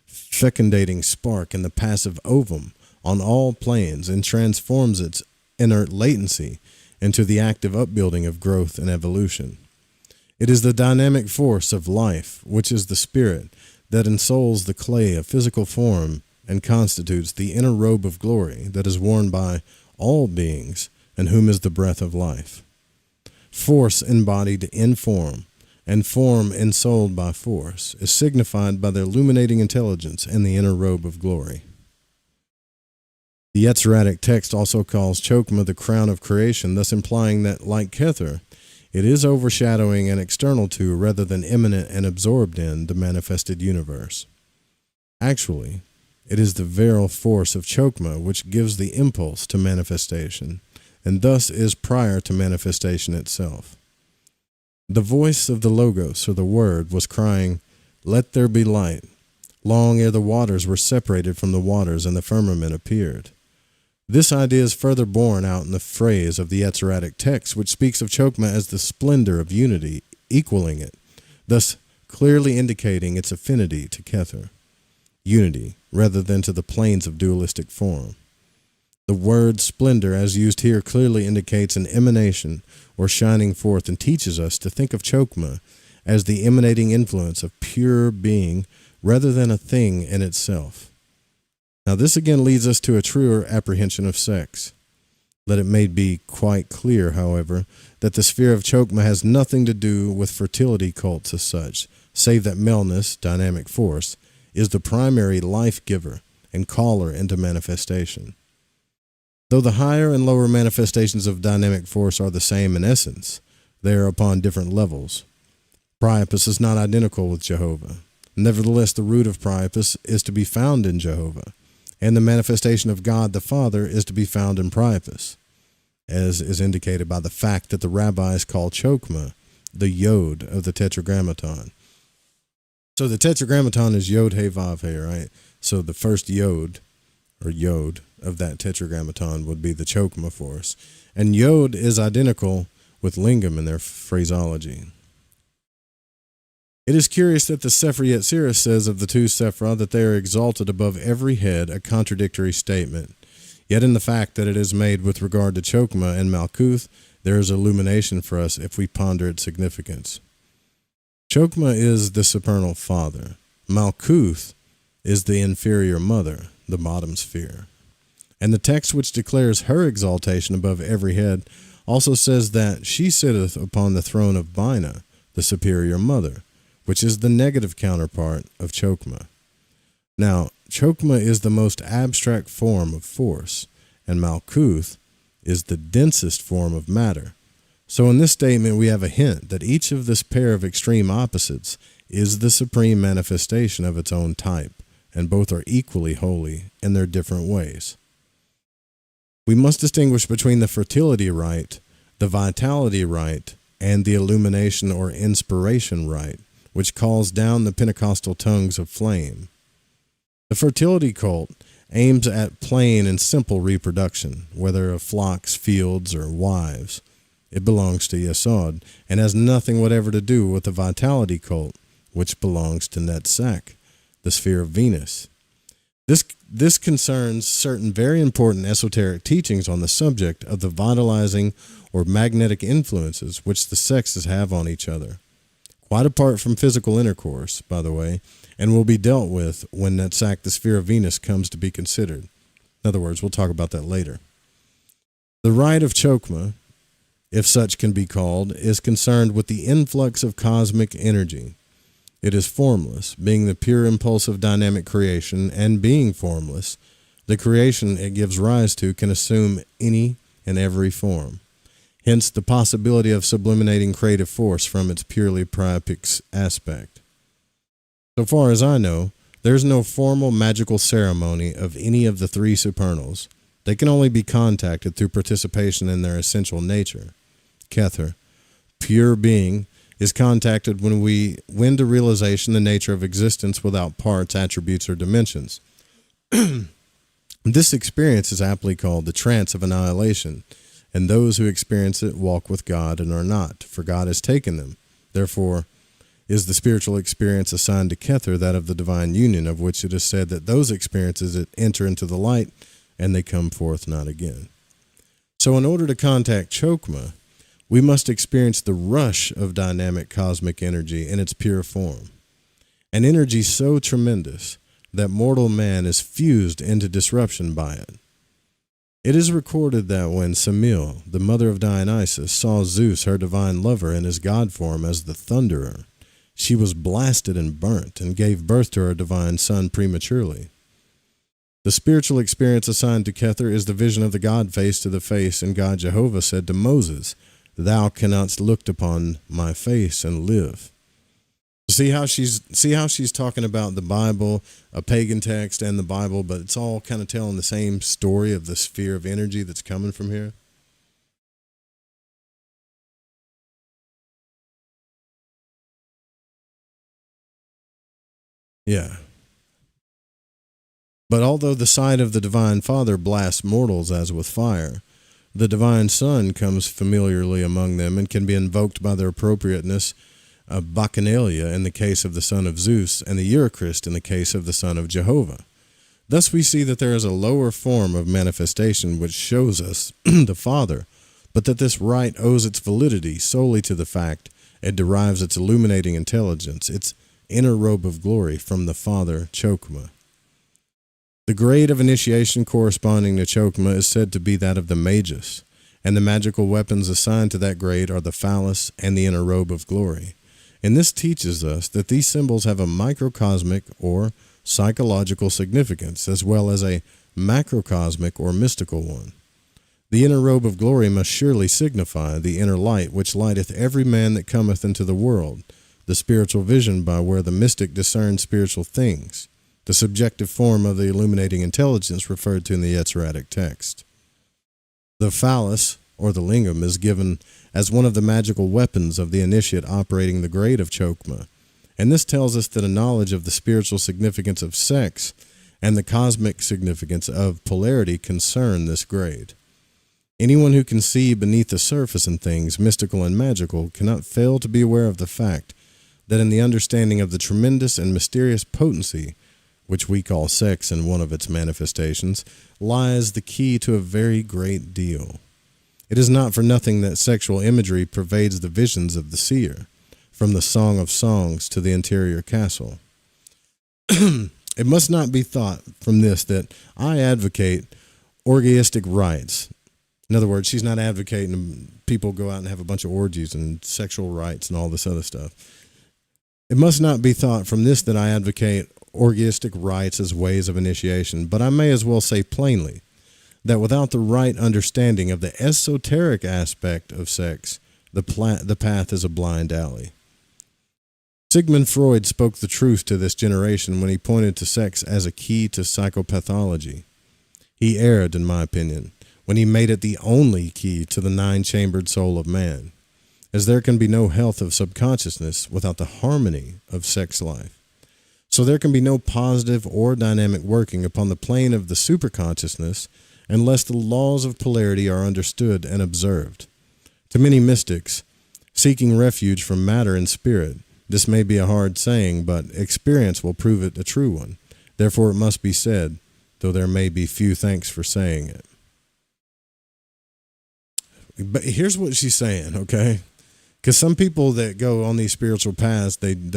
fecundating spark in the passive ovum on all planes and transforms its inert latency into the active upbuilding of growth and evolution. It is the dynamic force of life, which is the spirit, that ensouls the clay of physical form and constitutes the inner robe of glory that is worn by all beings and whom is the breath of life. Force embodied in form, and form ensouled by force, is signified by the illuminating intelligence and the inner robe of glory. The Yetziratic text also calls Chokmah the crown of creation, thus implying that, like Kether, it is overshadowing and external to, rather than immanent and absorbed in, the manifested universe. Actually, it is the virile force of Chokmah which gives the impulse to manifestation, and thus is prior to manifestation itself. The voice of the Logos, or the Word, was crying, "Let there be light," long ere the waters were separated from the waters and the firmament appeared. This idea is further borne out in the phrase of the Yetziratic text, which speaks of Chokmah as the splendor of unity, equaling it, thus clearly indicating its affinity to Kether, unity, rather than to the planes of dualistic form. The word splendor, as used here, clearly indicates an emanation or shining forth, and teaches us to think of Chokmah as the emanating influence of pure being rather than a thing in itself. Now this again leads us to a truer apprehension of sex. Let it may be quite clear, however, that the sphere of Chokmah has nothing to do with fertility cults as such, save that maleness, dynamic force, is the primary life giver and caller into manifestation. Though the higher and lower manifestations of dynamic force are the same in essence, they are upon different levels. Priapus is not identical with Jehovah. Nevertheless, the root of Priapus is to be found in Jehovah, and the manifestation of God the Father is to be found in Priapus, as is indicated by the fact that the rabbis call Chokmah the Yod of the Tetragrammaton. So the Tetragrammaton is Yod He Vav He, right? So the first Yod, or Yod, of that Tetragrammaton would be the Chokmah force. And Yod is identical with Lingam in their phraseology. It is curious that the Sefer Yetzirah says of the two Sephra that they are exalted above every head, a contradictory statement. Yet in the fact that it is made with regard to Chokmah and Malkuth, there is illumination for us if we ponder its significance. Chokmah is the supernal father. Malkuth is the inferior mother, the bottom sphere. And the text which declares her exaltation above every head also says that she sitteth upon the throne of Bina, the superior mother, which is the negative counterpart of Chokmah. Now, Chokmah is the most abstract form of force, and Malkuth is the densest form of matter. So in this statement, we have a hint that each of this pair of extreme opposites is the supreme manifestation of its own type, and both are equally holy in their different ways. We must distinguish between the fertility rite, the vitality rite, and the illumination or inspiration rite, which calls down the Pentecostal tongues of flame. The fertility cult aims at plain and simple reproduction, whether of flocks, fields, or wives. It belongs to Yesod, and has nothing whatever to do with the vitality cult, which belongs to Netzach, the sphere of Venus. This concerns certain very important esoteric teachings on the subject of the vitalizing or magnetic influences which the sexes have on each other, quite apart from physical intercourse, by the way, and will be dealt with when Netzach, the sphere of Venus, comes to be considered. In other words, we'll talk about that later. The rite of Chokmah, if such can be called, is concerned with the influx of cosmic energy. It is formless, being the pure impulsive dynamic creation, and being formless, the creation it gives rise to can assume any and every form. Hence the possibility of sublimating creative force from its purely priapic aspect. So far as I know, there's no formal magical ceremony of any of the three supernals. They can only be contacted through participation in their essential nature. Kether, pure being, is contacted when we win to realization the nature of existence without parts, attributes, or dimensions. This experience is aptly called the trance of annihilation, and those who experience it walk with God and are not, for God has taken them. Therefore, is the spiritual experience assigned to Kether that of the divine union, of which it is said that those experiences enter into the light, and they come forth not again. So in order to contact Chokmah, we must experience the rush of dynamic cosmic energy in its pure form, an energy so tremendous that mortal man is fused into disruption by it. It is recorded that when Semele, the mother of Dionysus, saw Zeus, her divine lover, in his god form as the thunderer, she was blasted and burnt and gave birth to her divine son prematurely. The spiritual experience assigned to Kether is the vision of the God face to the face, and God Jehovah said to Moses, "Thou cannot look upon my face and live." See how she's talking about the Bible, a pagan text, and the Bible, but it's all kind of telling the same story of the sphere of energy that's coming from here. Yeah. But although the sight of the Divine Father blasts mortals as with fire, the Divine Son comes familiarly among them and can be invoked by their appropriateness of Bacchanalia in the case of the son of Zeus, and the Eucharist in the case of the son of Jehovah. Thus we see that there is a lower form of manifestation which shows us the Father, but that this rite owes its validity solely to the fact it derives its illuminating intelligence, its inner robe of glory, from the Father Chokmah. The grade of initiation corresponding to Chokmah is said to be that of the Magus, and the magical weapons assigned to that grade are the phallus and the inner robe of glory. And this teaches us that these symbols have a microcosmic or psychological significance, as well as a macrocosmic or mystical one. The inner robe of glory must surely signify the inner light which lighteth every man that cometh into the world, the spiritual vision by where the mystic discerns spiritual things, the subjective form of the illuminating intelligence referred to in the Yetziratic text. The phallus, or the lingam, is given as one of the magical weapons of the initiate operating the grade of Chokmah, and this tells us that a knowledge of the spiritual significance of sex and the cosmic significance of polarity concern this grade. Anyone who can see beneath the surface in things mystical and magical cannot fail to be aware of the fact that in the understanding of the tremendous and mysterious potency, which we call sex in one of its manifestations, lies the key to a very great deal. It is not for nothing that sexual imagery pervades the visions of the seer, from the Song of Songs to the interior castle. It must not be thought from this that I advocate orgiastic rites. In other words, she's not advocating people go out and have a bunch of orgies and sexual rites and all this other stuff. It must not be thought from this that I advocate orgiastic rites as ways of initiation, but I may as well say plainly that without the right understanding of the esoteric aspect of sex, the path is a blind alley. Sigmund Freud spoke the truth to this generation when he pointed to sex as a key to psychopathology. He erred, in my opinion, when he made it the only key to the nine-chambered soul of man, as there can be no health of subconsciousness without the harmony of sex life. So there can be no positive or dynamic working upon the plane of the superconsciousness unless the laws of polarity are understood and observed. To many mystics, seeking refuge from matter and spirit, this may be a hard saying, but experience will prove it a true one. Therefore it must be said, though there may be few thanks for saying it. But here's what she's saying, okay? Because some people that go on these spiritual paths, they just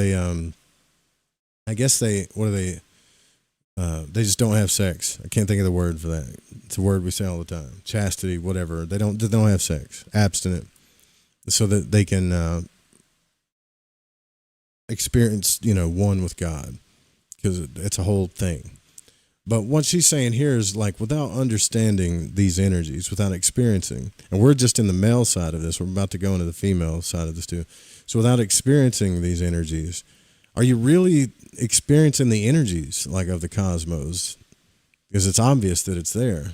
don't have sex. I can't think of the word for that. It's a word we say all the time. Chastity, whatever. They don't have sex. Abstinent. So that they can experience, one with God. Because it's a whole thing. But what she's saying here is like without understanding these energies, without experiencing, and we're just in the male side of this. We're about to go into the female side of this too. So without experiencing these energies, are you really experiencing the energies like of the cosmos? Because it's obvious that it's there.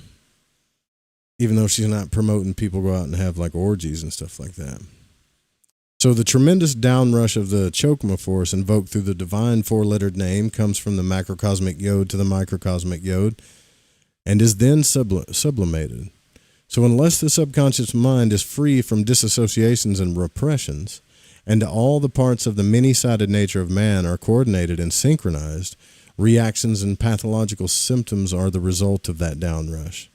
Even though she's not promoting people go out and have like orgies and stuff like that. So the tremendous downrush of the Chokmah force invoked through the divine four-lettered name comes from the macrocosmic yod to the microcosmic yod and is then sublimated. So unless the subconscious mind is free from disassociations and repressions, and all the parts of the many-sided nature of man are coordinated and synchronized, reactions and pathological symptoms are the result of that downrush.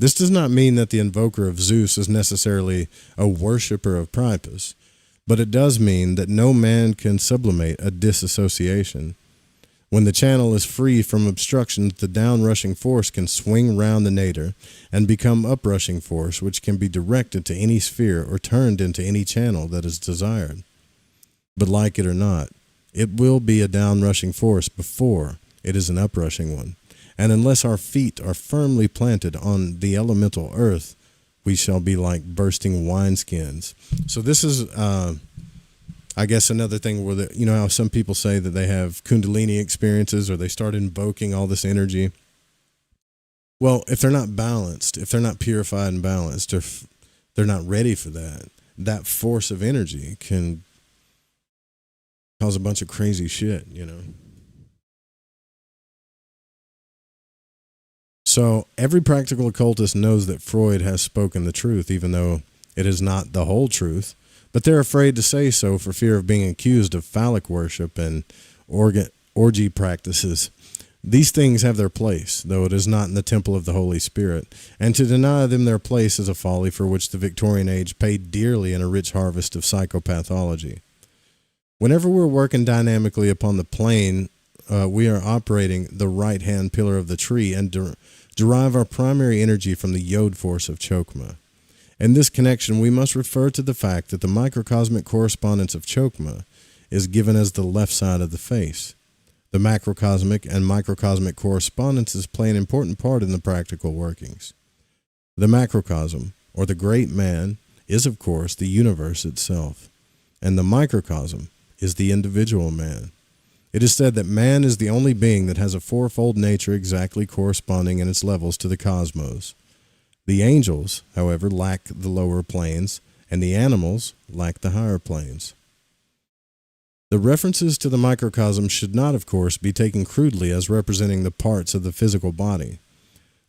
This does not mean that the invoker of Zeus is necessarily a worshipper of Priapus, but it does mean that no man can sublimate a disassociation. When the channel is free from obstructions, the downrushing force can swing round the nadir and become uprushing force, which can be directed to any sphere or turned into any channel that is desired. But like it or not, it will be a downrushing force before it is an uprushing one. And unless our feet are firmly planted on the elemental earth, we shall be like bursting wineskins. So this is, I guess, another thing where, how some people say that they have Kundalini experiences or they start invoking all this energy. Well, if they're not balanced, if they're not purified and balanced, or if they're not ready for that, that force of energy can cause a bunch of crazy shit, So every practical occultist knows that Freud has spoken the truth, even though it is not the whole truth. But they're afraid to say so for fear of being accused of phallic worship and orgy practices. These things have their place, though it is not in the temple of the Holy Spirit. And to deny them their place is a folly for which the Victorian age paid dearly in a rich harvest of psychopathology. Whenever we're working dynamically upon the plane, we are operating the right-hand pillar of the tree and derive our primary energy from the yod force of Chokmah. In this connection, we must refer to the fact that the microcosmic correspondence of Chokmah is given as the left side of the face. The macrocosmic and microcosmic correspondences play an important part in the practical workings. The macrocosm, or the great man, is of course the universe itself, and the microcosm is the individual man. It is said that man is the only being that has a fourfold nature exactly corresponding in its levels to the cosmos. The angels, however, lack the lower planes, and the animals lack the higher planes. The references to the microcosm should not, of course, be taken crudely as representing the parts of the physical body.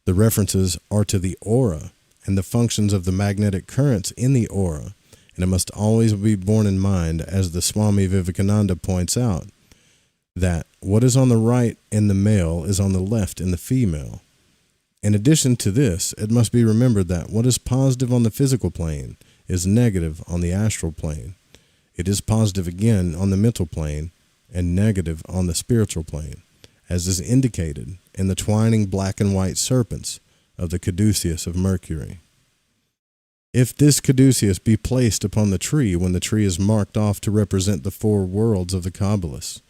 The references are to the aura and the functions of the magnetic currents in the aura, and it must always be borne in mind, as the Swami Vivekananda points out, that what is on the right in the male is on the left in the female. In addition to this, it must be remembered that what is positive on the physical plane is negative on the astral plane. It is positive again on the mental plane and negative on the spiritual plane, as is indicated in the twining black and white serpents of the caduceus of Mercury. If this caduceus be placed upon the tree when the tree is marked off to represent the four worlds of the Kabbalists,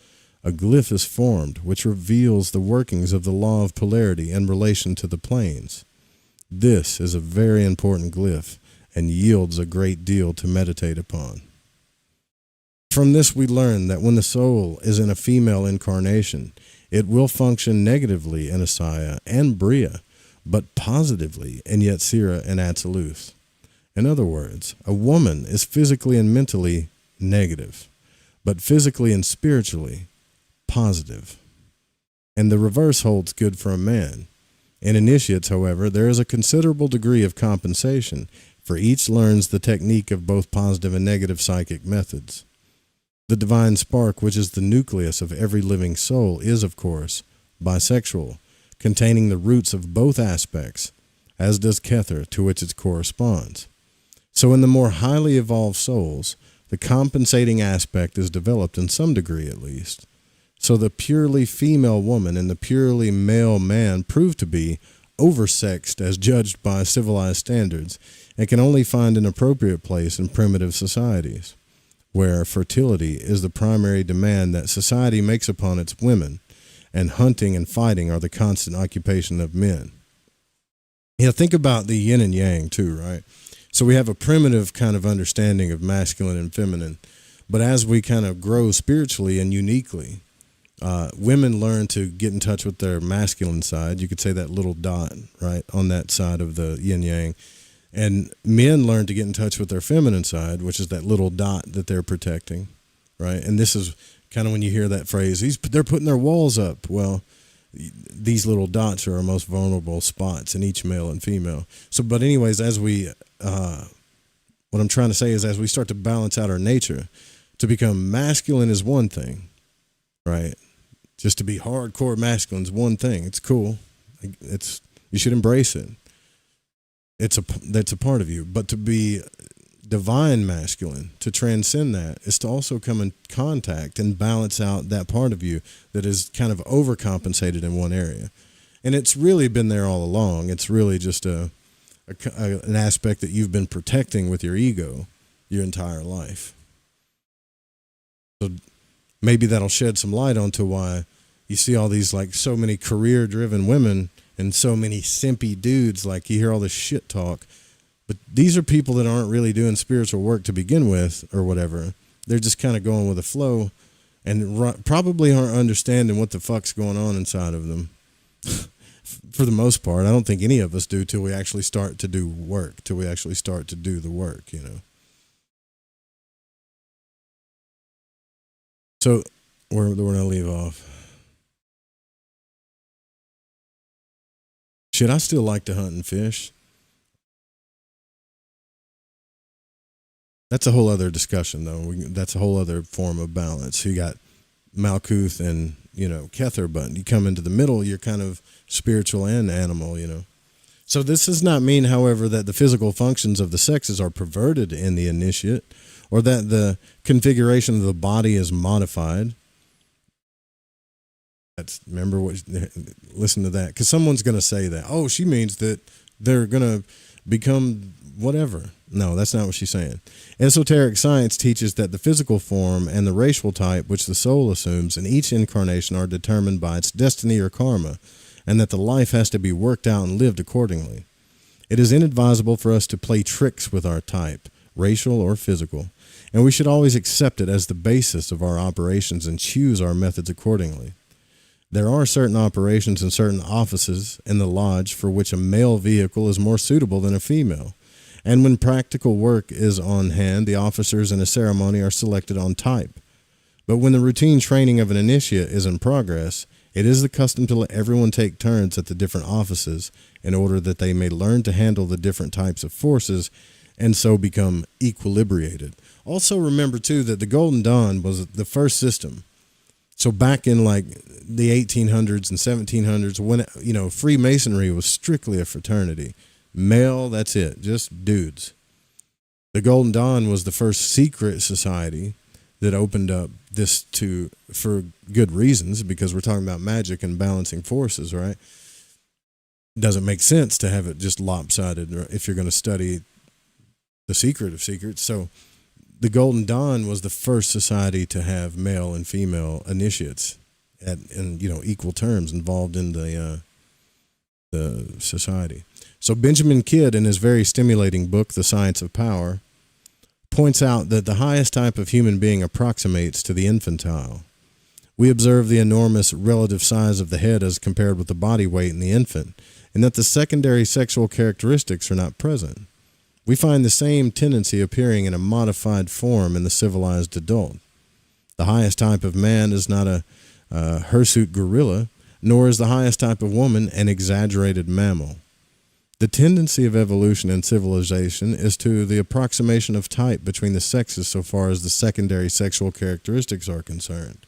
a glyph is formed which reveals the workings of the law of polarity in relation to the planes. This is a very important glyph and yields a great deal to meditate upon. From this we learn that when the soul is in a female incarnation, it will function negatively in Asaya and Bria, but positively in Yetzirah and Atziluth. In other words, a woman is physically and mentally negative, but physically and spiritually positive. And the reverse holds good for a man. In initiates, however, there is a considerable degree of compensation, for each learns the technique of both positive and negative psychic methods. The divine spark, which is the nucleus of every living soul, is, of course, bisexual, containing the roots of both aspects, as does Kether, to which it corresponds. So in the more highly evolved souls, the compensating aspect is developed in some degree at least. So the purely female woman and the purely male man prove to be oversexed as judged by civilized standards and can only find an appropriate place in primitive societies, where fertility is the primary demand that society makes upon its women, and hunting and fighting are the constant occupation of men. Yeah, think about the yin and yang too, right? So we have a primitive kind of understanding of masculine and feminine, but as we kind of grow spiritually and uniquely, women learn to get in touch with their masculine side. You could say that little dot, right, on that side of the yin yang. And men learn to get in touch with their feminine side, which is that little dot that they're protecting, right? And this is kind of when you hear that phrase, they're putting their walls up. Well, these little dots are our most vulnerable spots in each male and female. So, but anyways, as we, what I'm trying to say is as we start to balance out our nature, to become masculine is one thing, right? Just to be hardcore masculine is one thing. It's cool. You should embrace it. That's a part of you. But to be divine masculine, to transcend that, is to also come in contact and balance out that part of you that is kind of overcompensated in one area. And it's really been there all along. It's really just an aspect that you've been protecting with your ego your entire life. So maybe that'll shed some light onto why you see all these, like, so many career-driven women and so many simpy dudes. Like, you hear all this shit talk, but these are people that aren't really doing spiritual work to begin with or whatever. They're just kind of going with the flow and probably aren't understanding what the fuck's going on inside of them. For the most part, I don't think any of us do till we actually start to do work, till we actually start to do the work, you know. So we're going to leave off. Shit, I still like to hunt and fish. That's a whole other discussion, though. That's a whole other form of balance. You got Malkuth and, Kether, but you come into the middle, you're kind of spiritual and animal, So this does not mean, however, that the physical functions of the sexes are perverted in the initiate, or that the configuration of the body is modified. Listen to that, because someone's going to say that, oh, she means that they're going to become whatever. No, that's not what she's saying. Esoteric science teaches that the physical form and the racial type which the soul assumes in each incarnation are determined by its destiny or karma, and that the life has to be worked out and lived accordingly. It is inadvisable for us to play tricks with our type, racial or physical, and we should always accept it as the basis of our operations and choose our methods accordingly. There are certain operations and certain offices in the lodge for which a male vehicle is more suitable than a female. And when practical work is on hand, the officers in a ceremony are selected on type. But when the routine training of an initiate is in progress, it is the custom to let everyone take turns at the different offices in order that they may learn to handle the different types of forces and so become equilibrated. Also remember, too, that the Golden Dawn was the first system. So back in like the 1800s and 1700s, when, Freemasonry was strictly a fraternity. Male, that's it, just dudes. The Golden Dawn was the first secret society that opened up this for good reasons, because we're talking about magic and balancing forces, right? Doesn't make sense to have it just lopsided if you're going to study the secret of secrets. So the Golden Dawn was the first society to have male and female initiates in equal terms involved in the society. So Benjamin Kidd, in his very stimulating book, The Science of Power, points out that the highest type of human being approximates to the infantile. We observe the enormous relative size of the head as compared with the body weight in the infant, and that the secondary sexual characteristics are not present. We find the same tendency appearing in a modified form in the civilized adult. The highest type of man is not a hirsute gorilla, nor is the highest type of woman an exaggerated mammal. The tendency of evolution and civilization is to the approximation of type between the sexes so far as the secondary sexual characteristics are concerned.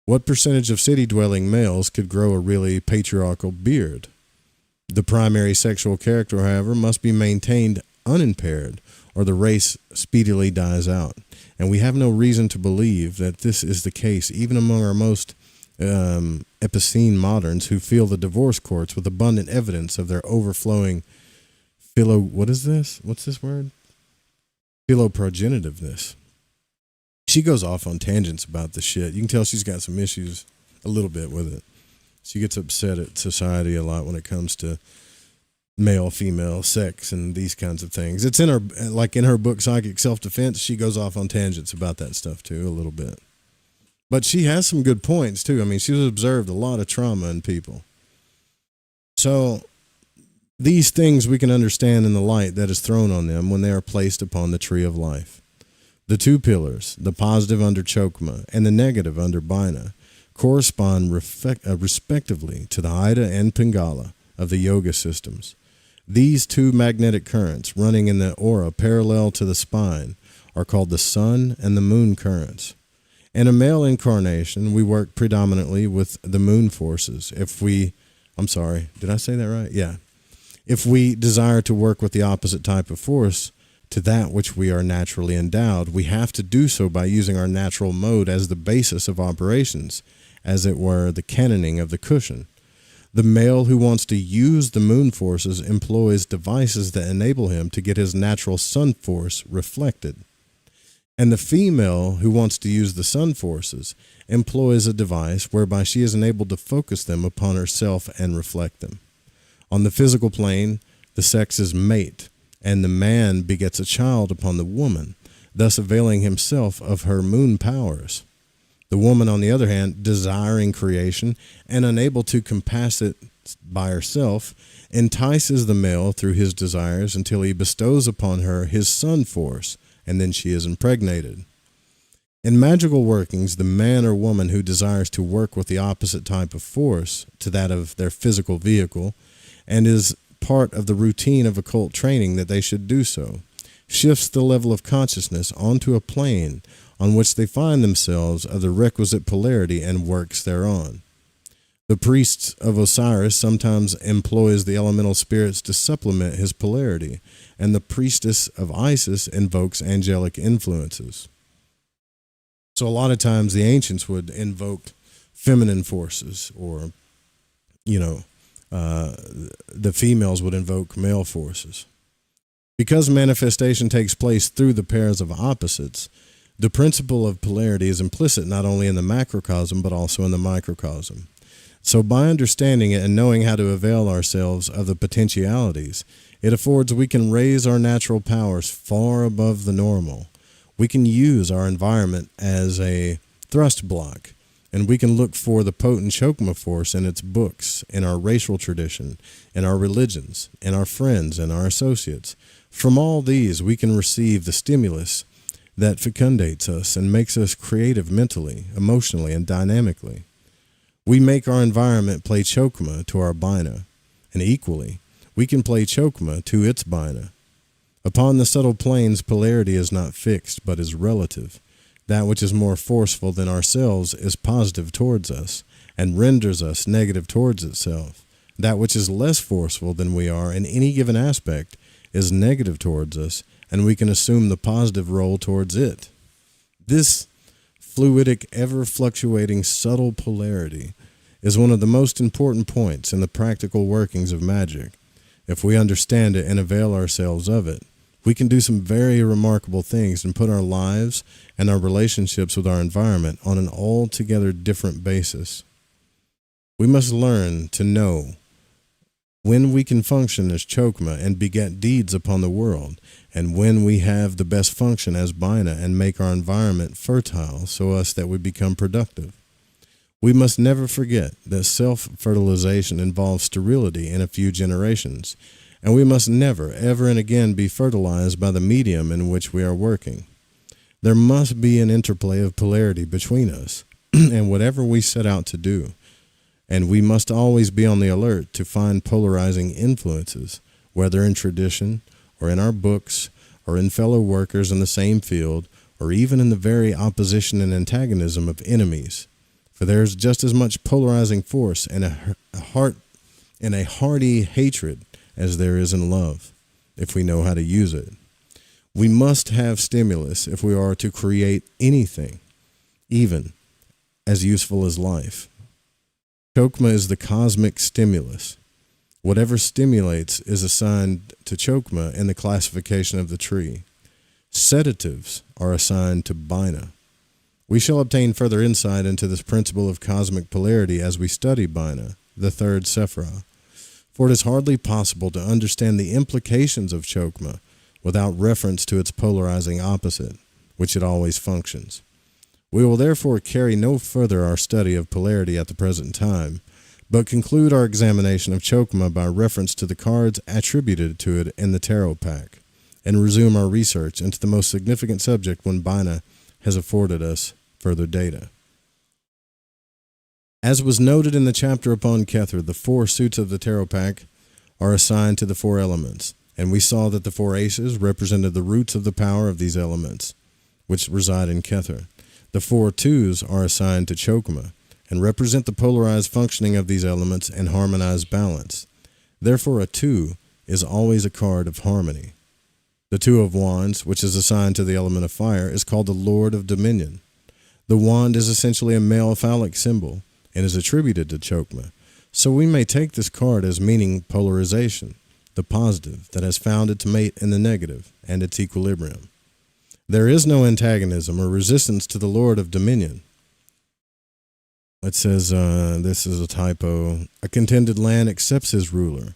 What percentage of city-dwelling males could grow a really patriarchal beard? The primary sexual character, however, must be maintained unimpaired, or the race speedily dies out. And we have no reason to believe that this is the case, even among our most epicene moderns who feel the divorce courts with abundant evidence of their overflowing philoprogenitiveness. She goes off on tangents about this shit. You can tell she's got some issues a little bit with it. She gets upset at society a lot when it comes to male, female, sex, and these kinds of things. It's in her book, Psychic Self-Defense, she goes off on tangents about that stuff too, a little bit. But she has some good points too. I mean, she's observed a lot of trauma in people. So these things we can understand in the light that is thrown on them when they are placed upon the tree of life. The two pillars, the positive under Chokmah and the negative under Bina, correspond respectively to the Ida and Pingala of the yoga systems. These two magnetic currents running in the aura parallel to the spine are called the sun and the moon currents. In a male incarnation, we work predominantly with the moon forces. If we desire to work with the opposite type of force to that which we are naturally endowed, we have to do so by using our natural mode as the basis of operations, as it were the cannoning of the cushion. The male who wants to use the moon forces employs devices that enable him to get his natural sun force reflected. And the female who wants to use the sun forces employs a device whereby she is enabled to focus them upon herself and reflect them. On the physical plane, the sexes mate, and the man begets a child upon the woman, thus availing himself of her moon powers. The woman, on the other hand, desiring creation and unable to compass it by herself, entices the male through his desires until he bestows upon her his sun force, and then she is impregnated. In magical workings, the man or woman who desires to work with the opposite type of force to that of their physical vehicle, and is part of the routine of occult training that they should do so, shifts the level of consciousness onto a plane on which they find themselves of the requisite polarity and works thereon. The priest of Osiris sometimes employs the elemental spirits to supplement his polarity, and the priestess of Isis invokes angelic influences. So a lot of times the ancients would invoke feminine forces, or, the females would invoke male forces. Because manifestation takes place through the pairs of opposites, the principle of polarity is implicit not only in the macrocosm but also in the microcosm. So by understanding it and knowing how to avail ourselves of the potentialities it affords, we can raise our natural powers far above the normal. We can use our environment as a thrust block, and we can look for the potent Chokmah force in its books, in our racial tradition, in our religions, in our friends and our associates. From all these we can receive the stimulus that fecundates us and makes us creative mentally, emotionally, and dynamically. We make our environment play Chokmah to our Bina, and equally, we can play Chokmah to its Bina. Upon the subtle planes, polarity is not fixed, but is relative. That which is more forceful than ourselves is positive towards us, and renders us negative towards itself. That which is less forceful than we are in any given aspect is negative towards us, and we can assume the positive role towards it. This fluidic, ever-fluctuating, subtle polarity is one of the most important points in the practical workings of magic. If we understand it and avail ourselves of it, we can do some very remarkable things and put our lives and our relationships with our environment on an altogether different basis. We must learn to know when we can function as Chokmah and beget deeds upon the world, and when we have the best function as Bina and make our environment fertile so us that we become productive. We must never forget that self-fertilization involves sterility in a few generations, and we must never, ever and again be fertilized by the medium in which we are working. There must be an interplay of polarity between us and whatever we set out to do, and we must always be on the alert to find polarizing influences, whether in tradition or in our books or in fellow workers in the same field or even in the very opposition and antagonism of enemies. For there is just as much polarizing force in a hearty hatred as there is in love, if we know how to use it. We must have stimulus if we are to create anything, even as useful as life. Chokmah is the cosmic stimulus. Whatever stimulates is assigned to Chokmah in the classification of the tree. Sedatives are assigned to Bina. We shall obtain further insight into this principle of cosmic polarity as we study Bina, the third Sephirah. For it is hardly possible to understand the implications of Chokmah without reference to its polarizing opposite, which it always functions. We will therefore carry no further our study of polarity at the present time, but conclude our examination of Chokmah by reference to the cards attributed to it in the tarot pack, and resume our research into the most significant subject when Bina has afforded us further data. As was noted in the chapter upon Kether, the 4 suits of the tarot pack are assigned to the 4 elements, and we saw that the 4 aces represented the roots of the power of these elements, which reside in Kether. The 4 twos are assigned to Chokmah, and represent the polarized functioning of these elements and harmonized balance. Therefore, a 2 is always a card of harmony. The 2 of Wands, which is assigned to the element of fire, is called the Lord of Dominion. The wand is essentially a male phallic symbol, and is attributed to Chokmah. So we may take this card as meaning polarization, the positive that has found its mate in the negative, and its equilibrium. There is no antagonism or resistance to the Lord of Dominion. It says, this is a typo, a contended land accepts his ruler.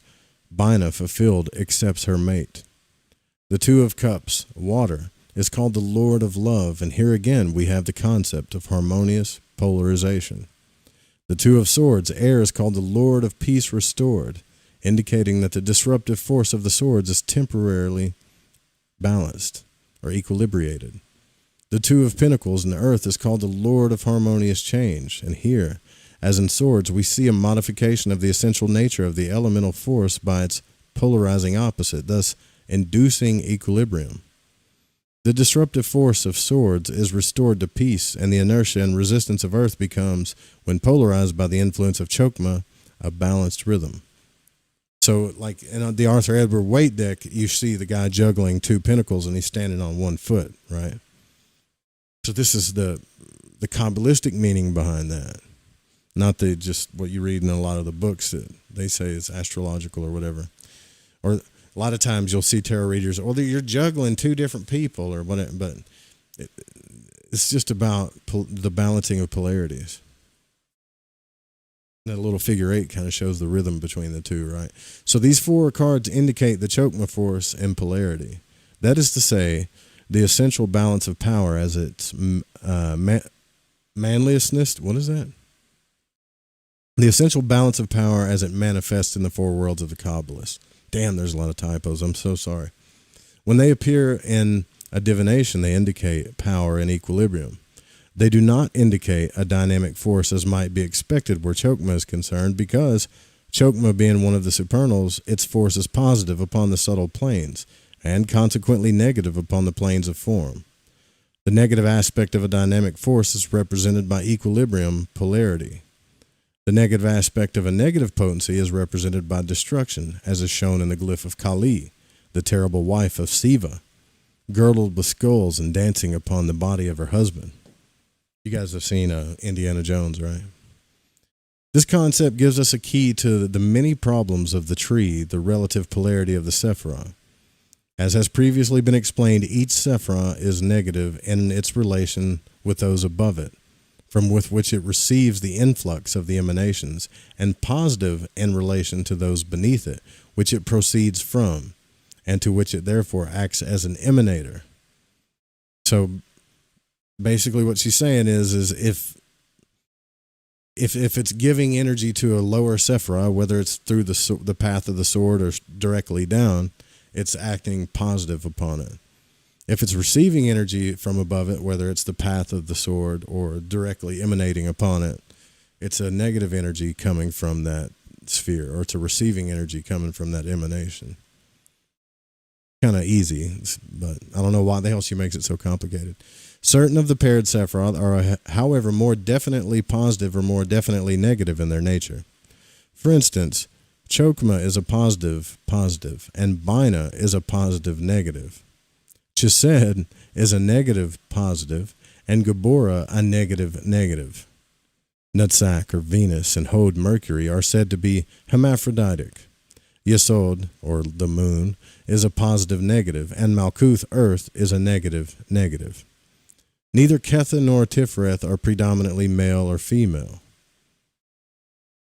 Bina, fulfilled, accepts her mate. The 2 of Cups, water, is called the Lord of Love, and here again we have the concept of harmonious polarization. The 2 of Swords, air, is called the Lord of Peace Restored, indicating that the disruptive force of the swords is temporarily balanced or equilibrated. The 2 of Pentacles in the earth is called the Lord of Harmonious Change, and here, as in Swords, we see a modification of the essential nature of the elemental force by its polarizing opposite, thus inducing equilibrium. The disruptive force of Swords is restored to peace, and the inertia and resistance of earth becomes, when polarized by the influence of Chokmah, a balanced rhythm. So, like in the Arthur Edward Waite deck, you see the guy juggling 2 pentacles and he's standing on 1 foot, right? So this is the Kabbalistic meaning behind that, not just what you read in a lot of the books that they say is astrological or whatever. Or a lot of times you'll see tarot readers, or you're juggling 2 different people or whatever, but it's just about the balancing of polarities. That little figure 8 kind of shows the rhythm between the 2, right? So these 4 cards indicate the Chokmah force and polarity. That is to say, the essential balance of power as its manliestness. What is that? The essential balance of power as it manifests in the 4 worlds of the Kabbalists. Damn, there's a lot of typos. I'm so sorry. When they appear in a divination, they indicate power and equilibrium. They do not indicate a dynamic force as might be expected where Chokmah is concerned, because Chokmah being one of the supernals, its force is positive upon the subtle planes, and consequently negative upon the planes of form. The negative aspect of a dynamic force is represented by equilibrium, polarity. The negative aspect of a negative potency is represented by destruction, as is shown in the glyph of Kali, the terrible wife of Siva. girdled with skulls and dancing upon the body of her husband. You guys have seen Indiana Jones, right? This concept gives us a key to the many problems of the tree, the relative polarity of the Sephirah. As has previously been explained, each Sephirah is negative in its relation with those above it, from with which it receives the influx of the emanations, and positive in relation to those beneath it, which it proceeds from, and to which it therefore acts as an emanator. So basically what she's saying is if it's giving energy to a lower Sephirah, whether it's through the path of the sword or directly down, it's acting positive upon it. If it's receiving energy from above it, whether it's the path of the sword or directly emanating upon it, it's a negative energy coming from that sphere, or it's a receiving energy coming from that emanation. Kind of easy, but I don't know why the hell she makes it so complicated. Certain of the paired Sephiroth are, however, more definitely positive or more definitely negative in their nature. For instance, Chokmah is a positive, and Bina is a positive, negative. Chesed is a negative, positive, and Gabora a negative, negative. Nutsak, or Venus, and Hod, Mercury, are said to be hermaphroditic. Yesod, or the moon, is a positive, negative, and Malkuth, earth, is a negative, negative. Neither Kether nor Tifereth are predominantly male or female.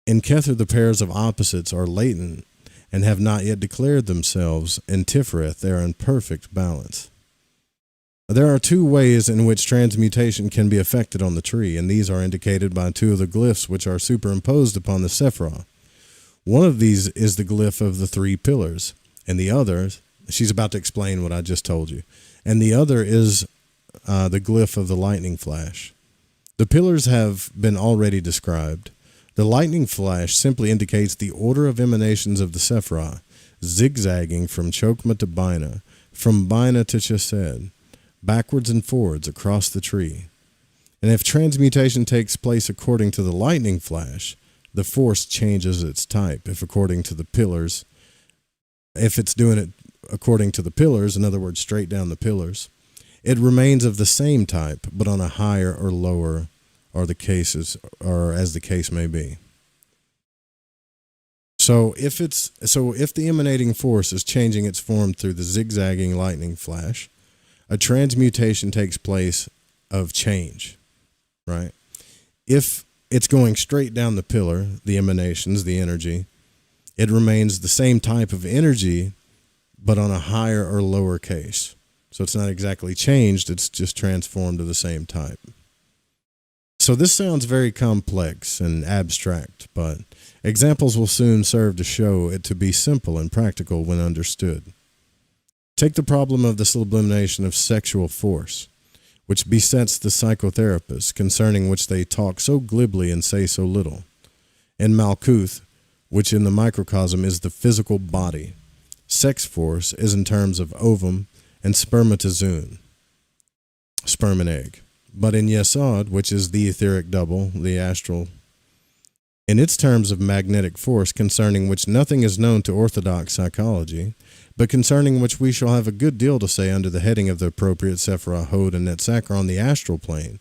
In Kether, the pairs of opposites are latent and have not yet declared themselves. In Tifereth, they are in perfect balance. There are two ways in which transmutation can be effected on the tree, and these are indicated by two of the glyphs which are superimposed upon the Sephirah. One of these is the glyph of the three pillars, and the other, she's about to explain what I just told you, and the other is the glyph of the lightning flash. The pillars have been already described. The lightning flash simply indicates the order of emanations of the Sephirah, zigzagging from Chokmah to Bina, from Bina to Chesed, backwards and forwards across the tree. And if transmutation takes place according to the lightning flash, the force changes its type. If it's doing it according to the pillars, in other words, straight down the pillars, it remains of the same type, but on a higher or lower, or as the case may be. So if the emanating force is changing its form through the zigzagging lightning flash, a transmutation takes place of change, right? If it's going straight down the pillar, the emanations, the energy, it remains the same type of energy, but on a higher or lower case. So it's not exactly changed, it's just transformed to the same type. So this sounds very complex and abstract, but examples will soon serve to show it to be simple and practical when understood. Take the problem of the sublimation of sexual force, which besets the psychotherapists, concerning which they talk so glibly and say so little. In Malkuth, which in the microcosm is the physical body, sex force is in terms of ovum and spermatozoon, sperm and egg. But in Yesod, which is the etheric double, the astral, in its terms of magnetic force, concerning which nothing is known to orthodox psychology, but concerning which we shall have a good deal to say under the heading of the appropriate Sephirah, Hod, and Netzach on the astral plane.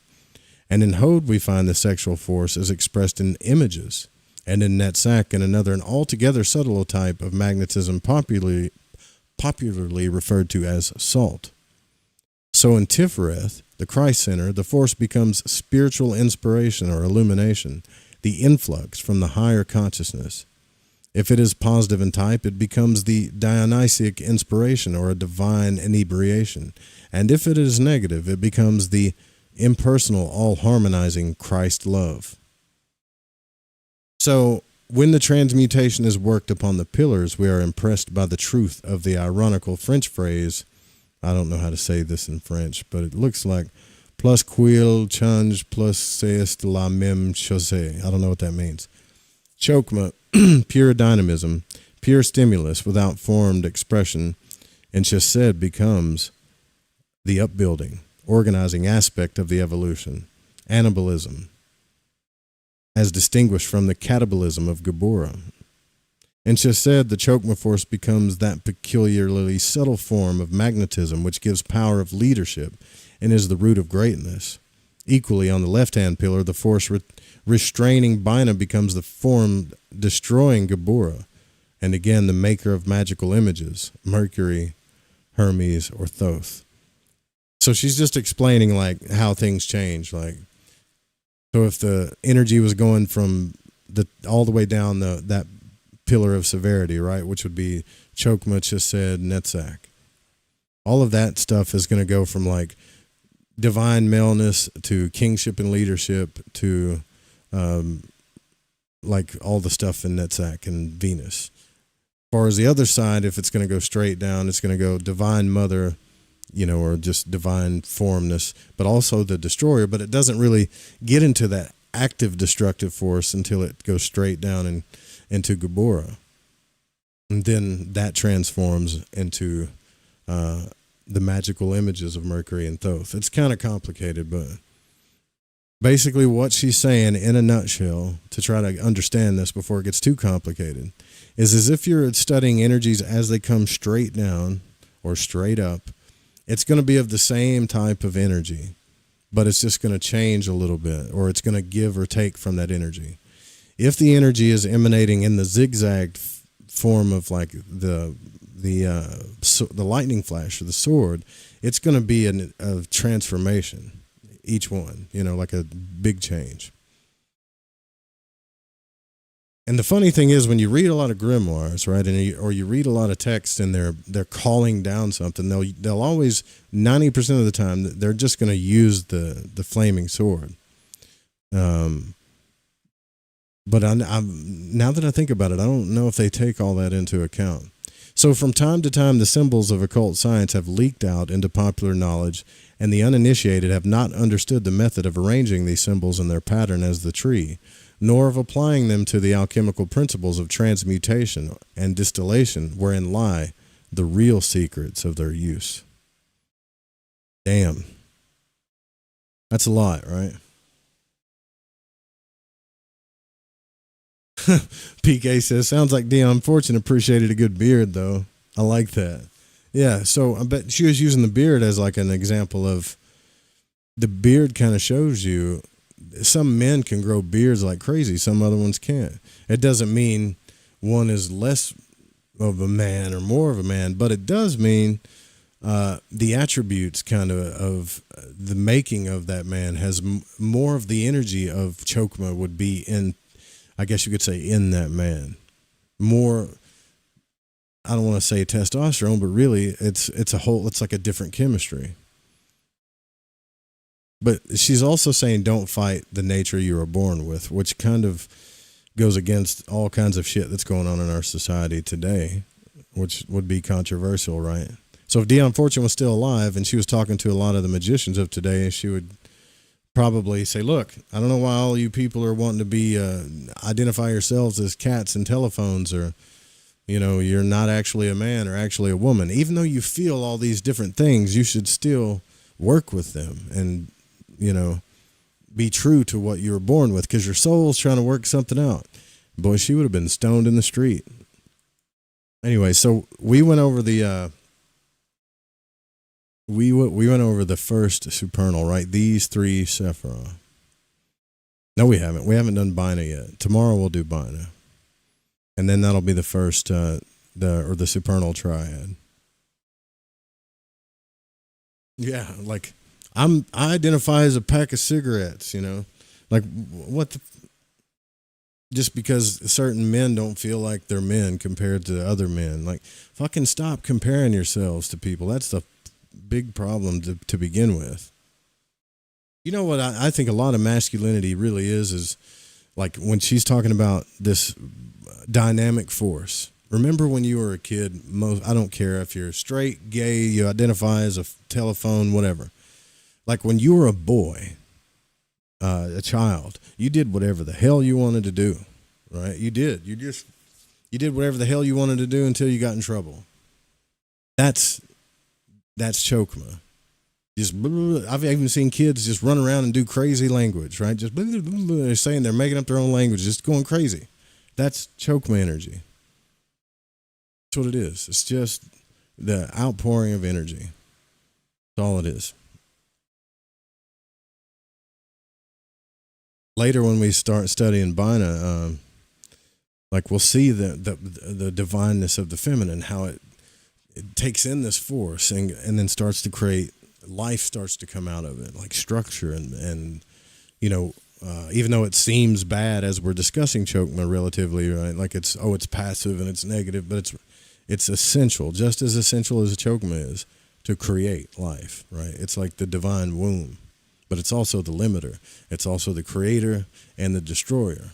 And in Hod we find the sexual force is expressed in images, and in Netzach in another and altogether subtle type of magnetism popularly referred to as salt. So in Tifereth, the Christ Center, the force becomes spiritual inspiration or illumination, the influx from the higher consciousness. If it is positive in type, it becomes the Dionysiac inspiration or a divine inebriation. And if it is negative, it becomes the impersonal, all-harmonizing Christ love. So when the transmutation is worked upon the pillars, we are impressed by the truth of the ironical French phrase, I don't know how to say this in French, but it looks like plus qu'il change plus c'est la même chose. I don't know what that means. Chokmah, pure dynamism, pure stimulus without formed expression, and Chesed becomes the upbuilding, organizing aspect of the evolution, anabolism, as distinguished from the catabolism of Gabora. And she said the Chokmah force becomes that peculiarly subtle form of magnetism which gives power of leadership and is the root of greatness. Equally, on the left-hand pillar, the force restraining Bina becomes the form destroying Geburah, and again the maker of magical images, Mercury, Hermes, or Thoth. So she's just explaining like how things change. Like, so if the energy was going from all the way down that pillar of severity, right, which would be Chokmah, Chesed, Netzach, all of that stuff is going to go from like divine maleness to kingship and leadership to like all the stuff in Netzach and Venus. As far as the other side, if it's going to go straight down, it's going to go divine mother, or just divine formness, but also the destroyer. But it doesn't really get into that active destructive force until it goes straight down into Geburah. And then that transforms into the magical images of Mercury and Thoth. It's kind of complicated, but basically what she's saying in a nutshell, to try to understand this before it gets too complicated, is as if you're studying energies as they come straight down or straight up, it's going to be of the same type of energy, but it's just going to change a little bit, or it's going to give or take from that energy. If the energy is emanating in the zigzagged form of like the lightning flash or the sword, it's going to be a transformation, each one, like a big change. And the funny thing is, when you read a lot of grimoires, right, or you read a lot of text and they're calling down something, they'll always 90% of the time they're just going to use the flaming sword. But now that I think about it, I don't know if they take all that into account. So from time to time, the symbols of occult science have leaked out into popular knowledge, and the uninitiated have not understood the method of arranging these symbols in their pattern as the tree, nor of applying them to the alchemical principles of transmutation and distillation, wherein lie the real secrets of their use. Damn. That's a lot, right? PK says, sounds like Dion Fortune appreciated a good beard, though. I like that. Yeah, so I bet she was using the beard as like an example of the beard kind of shows you some men can grow beards like crazy, some other ones can't. It doesn't mean one is less of a man or more of a man, but it does mean the attributes kind of the making of that man has more of the energy of Chokmah would be in, I guess you could say, in that man. More, I don't want to say testosterone, but really it's like a different chemistry. But she's also saying don't fight the nature you were born with, which kind of goes against all kinds of shit that's going on in our society today, which would be controversial, right? So if Dion Fortune was still alive and she was talking to a lot of the magicians of today, she would probably say, look, I don't know why all you people are wanting to be identify yourselves as cats and telephones, or you're not actually a man or actually a woman. Even though you feel all these different things, you should still work with them and be true to what you were born with, because your soul's trying to work something out. Boy, she would have been stoned in the street. Anyway, so we went over the we went over the first supernal, right? These three Sephirah. No, we haven't. We haven't done Bina yet. Tomorrow we'll do Bina, and then that'll be the first the supernal triad. Yeah, like I identify as a pack of cigarettes, like what the, just because certain men don't feel like they're men compared to other men. Like, fucking stop comparing yourselves to people. That's the big problem to begin with. You know what I think a lot of masculinity really is like when she's talking about this dynamic force. Remember when you were a kid, I don't care if you're straight, gay, you identify as a telephone, whatever. Like when you were a boy, a child, you did whatever the hell you wanted to do, right? You did. You did whatever the hell you wanted to do until you got in trouble. That's Chokmah. Just I've even seen kids just run around and do crazy language, right? Just they're saying they're making up their own language, just going crazy. That's Chokmah energy. That's what it is. It's just the outpouring of energy. That's all it is. Later, when we start studying Bina, like we'll see the divineness of the feminine, how it takes in this force and then starts to create life, starts to come out of it, like structure and you know, even though it seems bad as we're discussing Chokmah relatively, right? Like it's passive and it's negative, but it's essential, just as essential as a Chokmah is to create life, right? It's like the divine womb, but it's also the limiter. It's also the creator and the destroyer.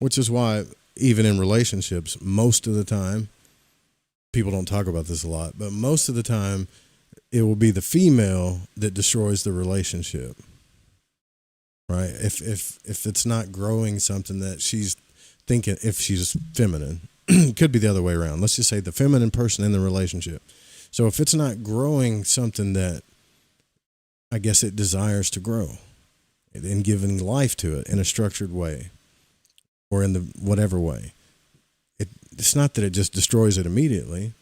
Which is why even in relationships, most of the time, people don't talk about this a lot, but most of the time it will be the female that destroys the relationship. Right? If it's not growing something that she's thinking, if she's feminine, it could be the other way around. Let's just say the feminine person in the relationship. So if it's not growing something that I guess it desires to grow and giving life to it in a structured way or in the whatever way, it's not that it just destroys it immediately.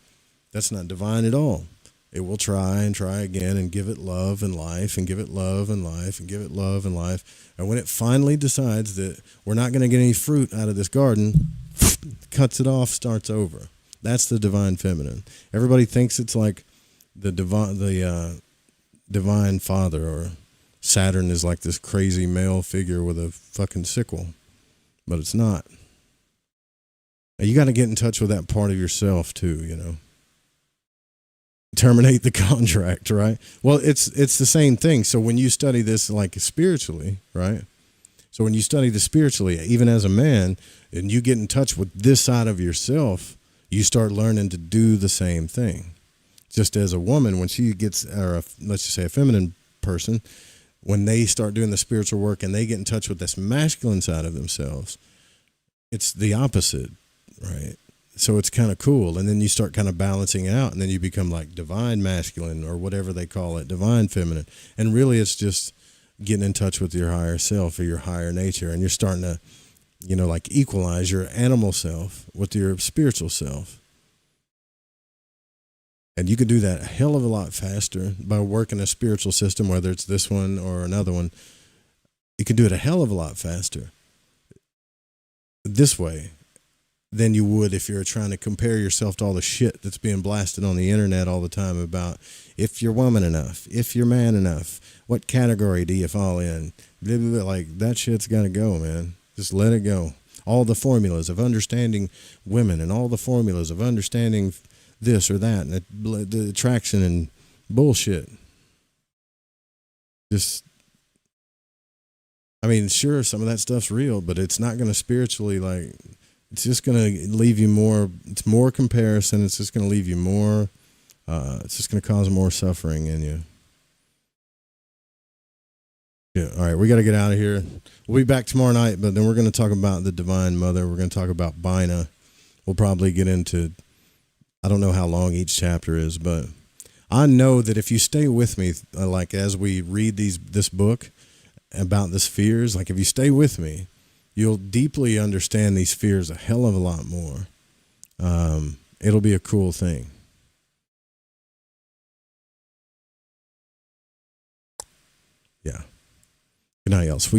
That's not divine at all. It will try and try again and give it love and life and give it love and life and give it love and life. And when it finally decides that we're not going to get any fruit out of this garden, cuts it off, starts over. That's the divine feminine. Everybody thinks it's like the divine father, or Saturn is like this crazy male figure with a fucking sickle, but it's not. You got to get in touch with that part of yourself too, you know. Terminate the contract, right? Well, it's the same thing. So when you study this like spiritually, right? So when you study this spiritually, even as a man, and you get in touch with this side of yourself, you start learning to do the same thing. Just as a woman, when she gets, or let's just say a feminine person, when they start doing the spiritual work and they get in touch with this masculine side of themselves, it's the opposite, right? So it's kind of cool. And then you start kind of balancing out, and then you become like divine masculine, or whatever they call it, divine feminine. And really it's just getting in touch with your higher self or your higher nature. And you're starting to, you know, like equalize your animal self with your spiritual self. And you can do that a hell of a lot faster by working a spiritual system, whether it's this one or another one. You can do it a hell of a lot faster this way than you would if you're trying to compare yourself to all the shit that's being blasted on the internet all the time about if you're woman enough, if you're man enough, what category do you fall in? Blah, blah, blah. Like, that shit's got to go, man. Just let it go. All the formulas of understanding women and all the formulas of understanding this or that and the attraction and bullshit. Just, I mean, sure, some of that stuff's real, but it's not going to spiritually, like, it's just going to leave you more, it's more comparison. It's just going to leave you more, it's just going to cause more suffering in you. Yeah. All right. We got to get out of here. We'll be back tomorrow night, but then we're going to talk about the Divine Mother. We're going to talk about Bina. We'll probably get into, I don't know how long each chapter is, but I know that if you stay with me, like as we read this book about the spheres, like if you stay with me, you'll deeply understand these spheres a hell of a lot more. It'll be a cool thing. Yeah. Good night, y'all. Sweet.